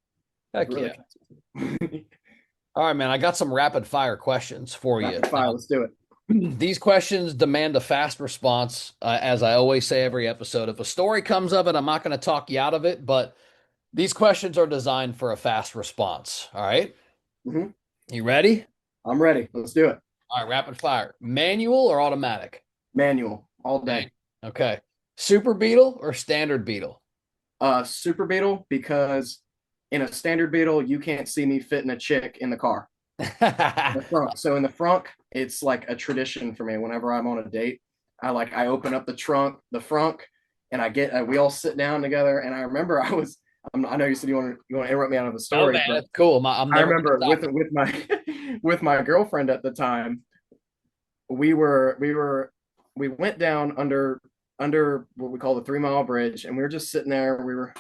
Speaker 1: Heck
Speaker 2: Really
Speaker 1: yeah. All right, man. I got some rapid fire questions for you.
Speaker 2: rapid fire.
Speaker 1: Now,
Speaker 2: Let's do it.
Speaker 1: these questions demand a fast response. As I always say every episode, if a story comes of it, I'm not going to talk you out of it, but these questions are designed for a fast response. All right.
Speaker 2: Hmm.
Speaker 1: You ready?
Speaker 2: I'm ready. Let's do it.
Speaker 1: All right, rapid fire. Manual or automatic?
Speaker 2: Manual all day.
Speaker 1: Man. Okay. Super Beetle or standard Beetle?
Speaker 2: Super Beetle because in a standard Beetle you can't see me fitting a chick in the car. The front. So in the front, it's like a tradition for me. Whenever I'm on a date, I open up the front, and we all sit down together. And I remember I know you said you want to interrupt me out of the
Speaker 1: Oh
Speaker 2: story,
Speaker 1: man,
Speaker 2: but
Speaker 1: that's cool. I'm
Speaker 2: I
Speaker 1: never gonna
Speaker 2: remember
Speaker 1: stop
Speaker 2: with my with my girlfriend at the time, we went down under what we call the 3 Mile Bridge, and we were just sitting there.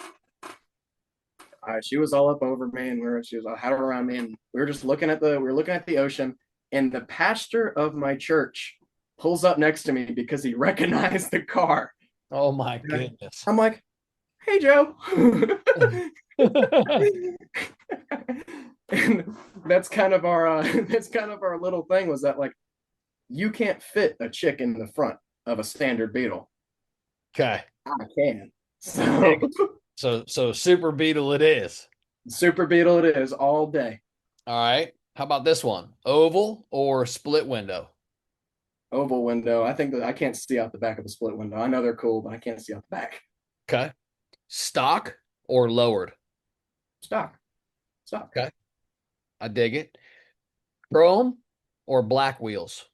Speaker 2: She was all up over me, and she was all had her around me, and we were looking at the ocean, and the pastor of my church pulls up next to me because he recognized the car.
Speaker 1: you. Oh my
Speaker 2: And
Speaker 1: goodness.
Speaker 2: I'm like, "Hey, Joe," and that's kind of our little thing was that like you can't fit a chick in the front of a standard Beetle.
Speaker 1: Okay.
Speaker 2: I can.
Speaker 1: Dig
Speaker 2: So
Speaker 1: it. So Super Beetle it is.
Speaker 2: Super Beetle it is all day.
Speaker 1: All right. How about this one? Oval or split window?
Speaker 2: Oval window. I think that I can't see out the back of the split window. I know they're cool, but I can't see out the back.
Speaker 1: Okay. Stock or lowered?
Speaker 2: Stock. Stock.
Speaker 1: Okay. I dig it. Chrome or black wheels?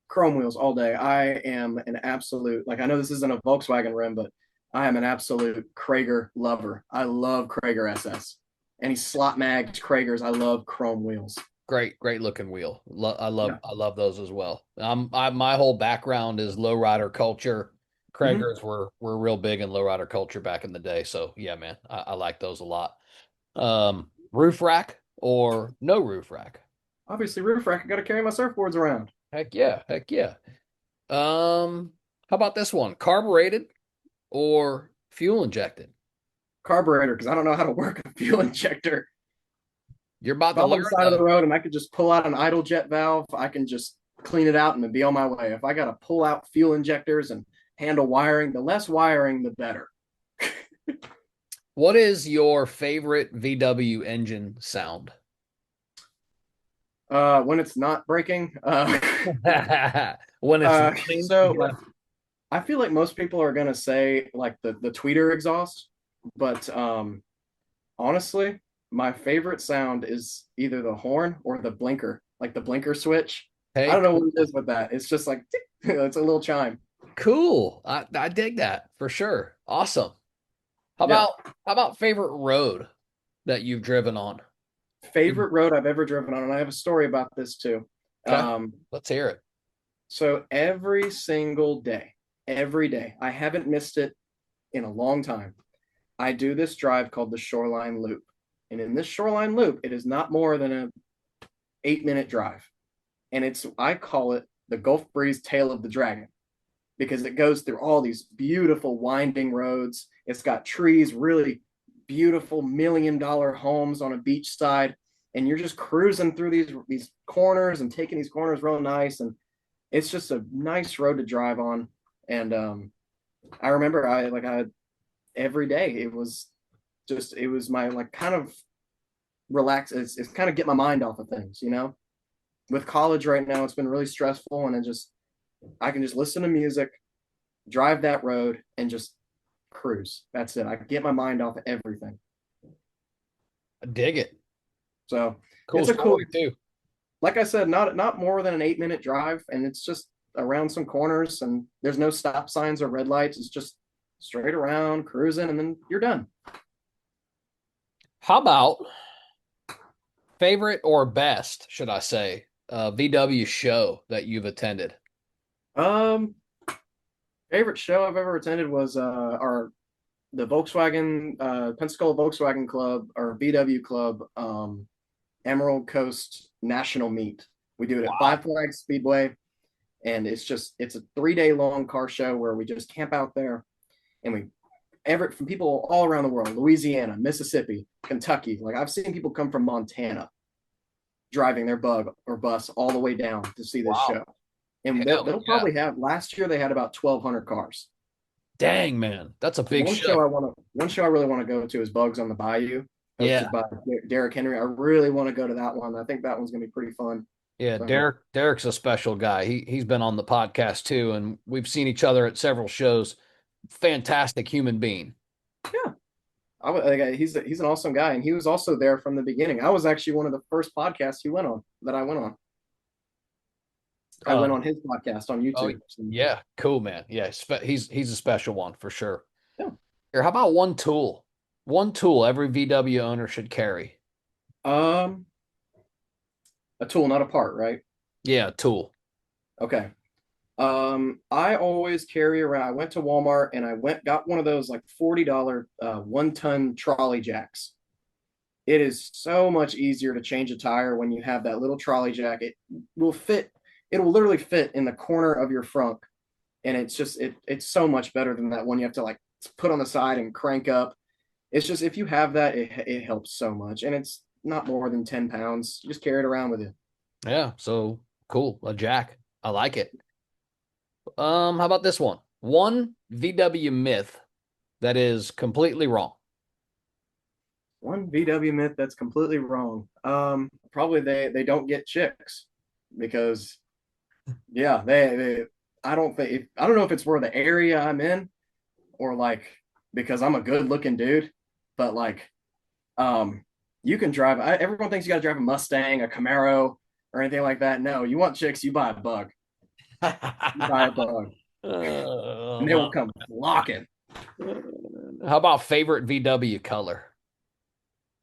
Speaker 2: Chrome wheels all day. I am an absolute, like, I know this isn't a Volkswagen rim, but I am an absolute Krager lover. I love Krager SS. Any slot mags, Kragers, I love chrome wheels.
Speaker 1: Great looking wheel.
Speaker 2: Yeah.
Speaker 1: I love those as well. My whole background is lowrider culture.
Speaker 2: Hmm.
Speaker 1: Kragers were real big in lowrider culture back in the day. So yeah, man, I like those a lot. Roof rack or no roof rack?
Speaker 2: Obviously, roof rack. I got to carry my surfboards around.
Speaker 1: Heck yeah, heck yeah. How about this one? Carbureted or fuel injected?
Speaker 2: Carburetor, because I don't know how to work a fuel injector.
Speaker 1: You're about
Speaker 2: If
Speaker 1: to
Speaker 2: I'm on the
Speaker 1: learn
Speaker 2: side of
Speaker 1: though.
Speaker 2: the road and I could just pull out an idle jet valve, I can just clean it out and be on my way. If I got to pull out fuel injectors and handle wiring, the less wiring, the better.
Speaker 1: What is your favorite VW engine sound?
Speaker 2: When it's not breaking.
Speaker 1: When it's running?
Speaker 2: So I feel like most people are gonna say like the tweeter exhaust, but honestly, my favorite sound is either the horn or the blinker, like the blinker switch. I
Speaker 1: Hey,
Speaker 2: don't know what it is with that. It's just like it's a little chime.
Speaker 1: cool. I dig that for sure. Awesome. How
Speaker 2: Yeah.
Speaker 1: about how about favorite road that you've driven on? You
Speaker 2: Favorite road I've ever driven on, and I have a story about this too.
Speaker 1: okay?
Speaker 2: Um,
Speaker 1: Let's hear it.
Speaker 2: so every single day, every day, I haven't missed it in a long time. I do this drive called the Shoreline Loop. And in this Shoreline Loop, it is not more than a 8-minute drive. And I call it the Gulf Breeze Tail of the Dragon because it goes through all these beautiful winding roads. It's got trees, really beautiful $1 million homes on a beach side. And you're just cruising through these corners and taking these corners real nice. And it's just a nice road to drive on. And I remember I every day it was my like kind of relax. It's kind of get my mind off of things. With college right now, it's been really stressful, and I can just listen to music, drive that road, and just cruise. That's it. I get my mind off of everything.
Speaker 1: I dig it.
Speaker 2: So
Speaker 1: Cool
Speaker 2: it's a cool.
Speaker 1: story too.
Speaker 2: like I said, not more than an 8 minute drive, and it's just around some corners, and there's no stop signs or red lights. It's just straight around cruising, and then you're done.
Speaker 1: How about favorite or best, should I say, VW show that you've attended?
Speaker 2: Um, Favorite show I've ever attended was our the Volkswagen Pensacola Volkswagen Club or VW Club Emerald Coast National Meet. We do it at
Speaker 1: Wow.
Speaker 2: Five Flags Speedway, and it's a 3 day long car show where we just camp out there, and we ever from people all around the world, Louisiana, Mississippi, Kentucky. Like I've seen people come from Montana driving their bug or bus all the way down to see this
Speaker 1: Wow.
Speaker 2: show. And
Speaker 1: Hell
Speaker 2: they'll
Speaker 1: yeah.
Speaker 2: probably have last year they had about 1,200 cars.
Speaker 1: Dang, man. That's a
Speaker 2: So
Speaker 1: big show.
Speaker 2: one show I really want to go to is Bugs on the Bayou,
Speaker 1: Yeah.
Speaker 2: hosted by Derrick Henry. I really want to go to that one. I think that one's gonna be pretty fun.
Speaker 1: Yeah,
Speaker 2: So
Speaker 1: Derek's a special guy. He's been on the podcast too, and we've seen each other at several shows. Fantastic human being.
Speaker 2: yeah, he's an awesome guy, and he was also there from the beginning. I was actually one of the first podcasts he went on that I went on. I went
Speaker 1: Um,
Speaker 2: on his podcast on
Speaker 1: oh
Speaker 2: YouTube. So,
Speaker 1: yeah, cool man. Yeah, he's a special one for sure.
Speaker 2: yeah.
Speaker 1: Here, how about one tool? One tool every VW owner should carry.
Speaker 2: Um, a tool, not a part, right?
Speaker 1: Yeah, tool.
Speaker 2: Okay. I always carry around. I went to Walmart and I got one of those like $40 1 ton trolley jacks. It is so much easier to change a tire when you have that little trolley jack. Will fit. It will literally fit in the corner of your front, and it's so much better than that one you have to like put on the side and crank up. It's just if you have that, it helps so much, and it's not more than 10 pounds. You just carry it around with you.
Speaker 1: Yeah, so cool. A jack. I like it. How about this one? One VW myth that is completely wrong.
Speaker 2: One VW myth that's completely wrong. Probably they don't get chicks because yeah, they I don't know if it's where the area I'm in or like because I'm a good looking dude, but like um you can drive everyone thinks you got to drive a Mustang, a Camaro or anything like that. No, you want chicks, you buy a bug. You buy a bug and they will
Speaker 1: Well,
Speaker 2: come flocking.
Speaker 1: how about favorite VW color?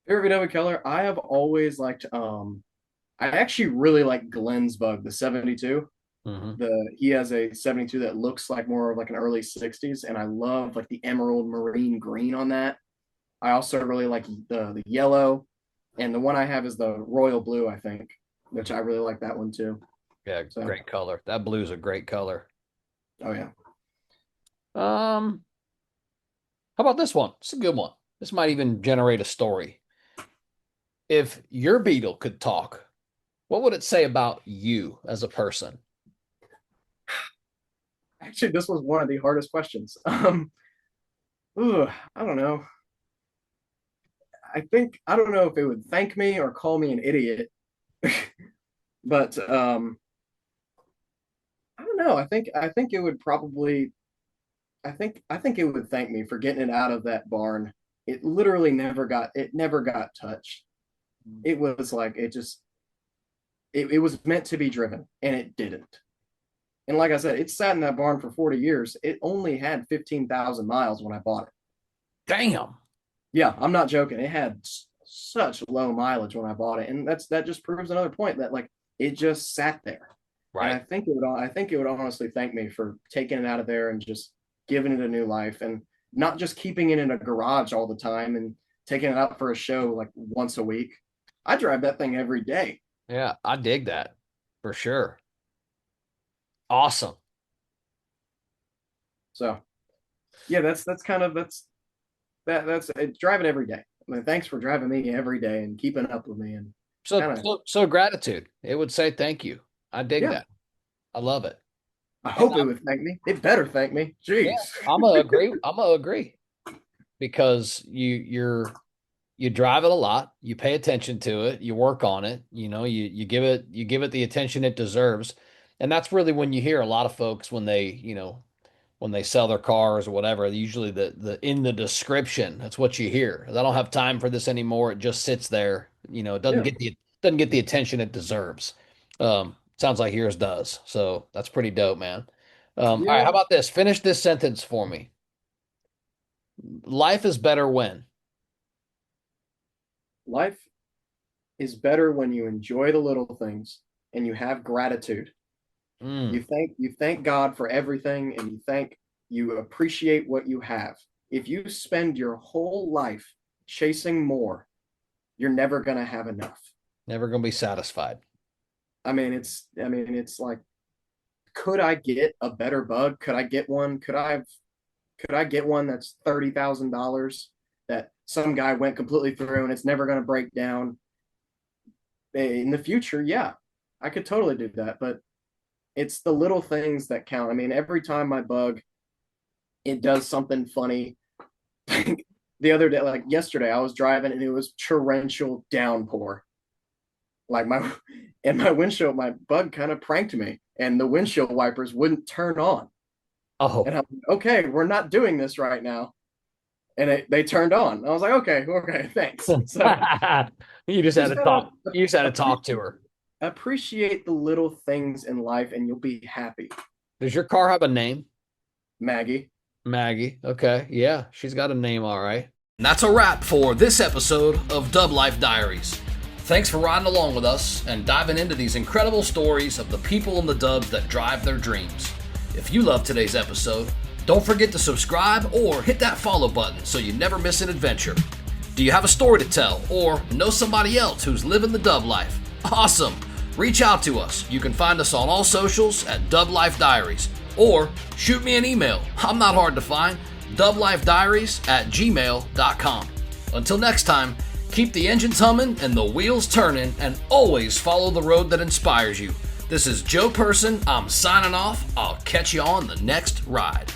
Speaker 2: Favorite VW color, I have always liked I actually really like Glenn's bug, the 72.
Speaker 1: Hmm.
Speaker 2: He has a 72 that looks like more of like an early 60s, and I love like the emerald marine green on that. I also really like the yellow, and the one I have is the royal blue, I think, which I really like that one too.
Speaker 1: Yeah,
Speaker 2: So,
Speaker 1: great color. That blue's a great color.
Speaker 2: oh yeah.
Speaker 1: Um, how about this one? It's a good one. This might even generate a story. If your Beetle could talk, what would it say about you as a person?
Speaker 2: Actually, this was one of the hardest questions. I don't know. I don't know if it would thank me or call me an idiot, but I don't know. I think it would probably I think it would thank me for getting it out of that barn. It never got touched. It was like it was meant to be driven and it didn't. And like I said, it sat in that barn for 40 years. It only had 15,000 miles when I bought it.
Speaker 1: Damn.
Speaker 2: Yeah, I'm not joking. It had such low mileage when I bought it. And that just proves another point that like it just sat there. And
Speaker 1: Right.
Speaker 2: I think it would honestly thank me for taking it out of there and just giving it a new life and not just keeping it in a garage all the time and taking it out for a show like once a week. I drive that thing every day.
Speaker 1: Yeah, I dig that for sure. Awesome.
Speaker 2: So yeah, that's kind of that's it's driving every day. I mean, thanks for driving me every day and keeping up with me and
Speaker 1: So,
Speaker 2: kind of
Speaker 1: so gratitude. It would say thank you. I dig
Speaker 2: yeah.
Speaker 1: that. I love it.
Speaker 2: I
Speaker 1: And
Speaker 2: hope it would thank me. It better thank me.
Speaker 1: yeah,
Speaker 2: Jeez.
Speaker 1: I'm gonna agree. I'm gonna agree because you drive it a lot. You pay attention to it. You work on it. You give it the attention it deserves. And that's really when you hear a lot of folks when they, when they sell their cars or whatever, usually the in the description, that's what you hear. I don't have time for this anymore. It just sits there. It
Speaker 2: Yeah.
Speaker 1: doesn't get the attention it deserves. Sounds like yours does. So that's pretty dope, man. All right,
Speaker 2: Yeah,
Speaker 1: how about this? Finish this sentence for me. Life is better when.
Speaker 2: life is better when you enjoy the little things and you have gratitude.
Speaker 1: Mm,
Speaker 2: You thank God for everything and you appreciate what you have. If you spend your whole life chasing more, you're never going to have enough.
Speaker 1: never gonna be satisfied.
Speaker 2: I mean it's like, could I get a better bug? Could I get one? Could I get one that's $30,000 that some guy went completely through and it's never going to break down in the future? Yeah, I could totally do that, but it's the little things that count. I mean, every time my bug, it does something funny. The other day, like yesterday, I was driving and it was torrential downpour. Like my and my windshield, my bug kind of pranked me, and the windshield wipers wouldn't turn on.
Speaker 1: Oh,
Speaker 2: And I'm like, okay, we're not doing this right now. And they turned on. I was like, okay, okay, thanks. So
Speaker 1: you just had
Speaker 2: just
Speaker 1: to
Speaker 2: gotta
Speaker 1: talk. You just had to talk to her.
Speaker 2: appreciate the little things in life, and you'll be happy.
Speaker 1: Does your car have a name?
Speaker 2: Maggie.
Speaker 1: Maggie. Okay. Yeah, she's got a name, all right. And that's a wrap for this episode of Dub Life Diaries. Thanks for riding along with us and diving into these incredible stories of the people in the dubs that drive their dreams. If you love today's episode, don't forget to subscribe or hit that follow button so you never miss an adventure. Do you have a story to tell or know somebody else who's living the dub life? Awesome! Reach out to us. You can find us on all socials at Dub Life Diaries or shoot me an email. I'm not hard to find. dublifediaries@gmail.com. Until next time, keep the engines humming and the wheels turning, and always follow the road that inspires you. This is Joe Person. I'm signing off. I'll catch you on the next ride.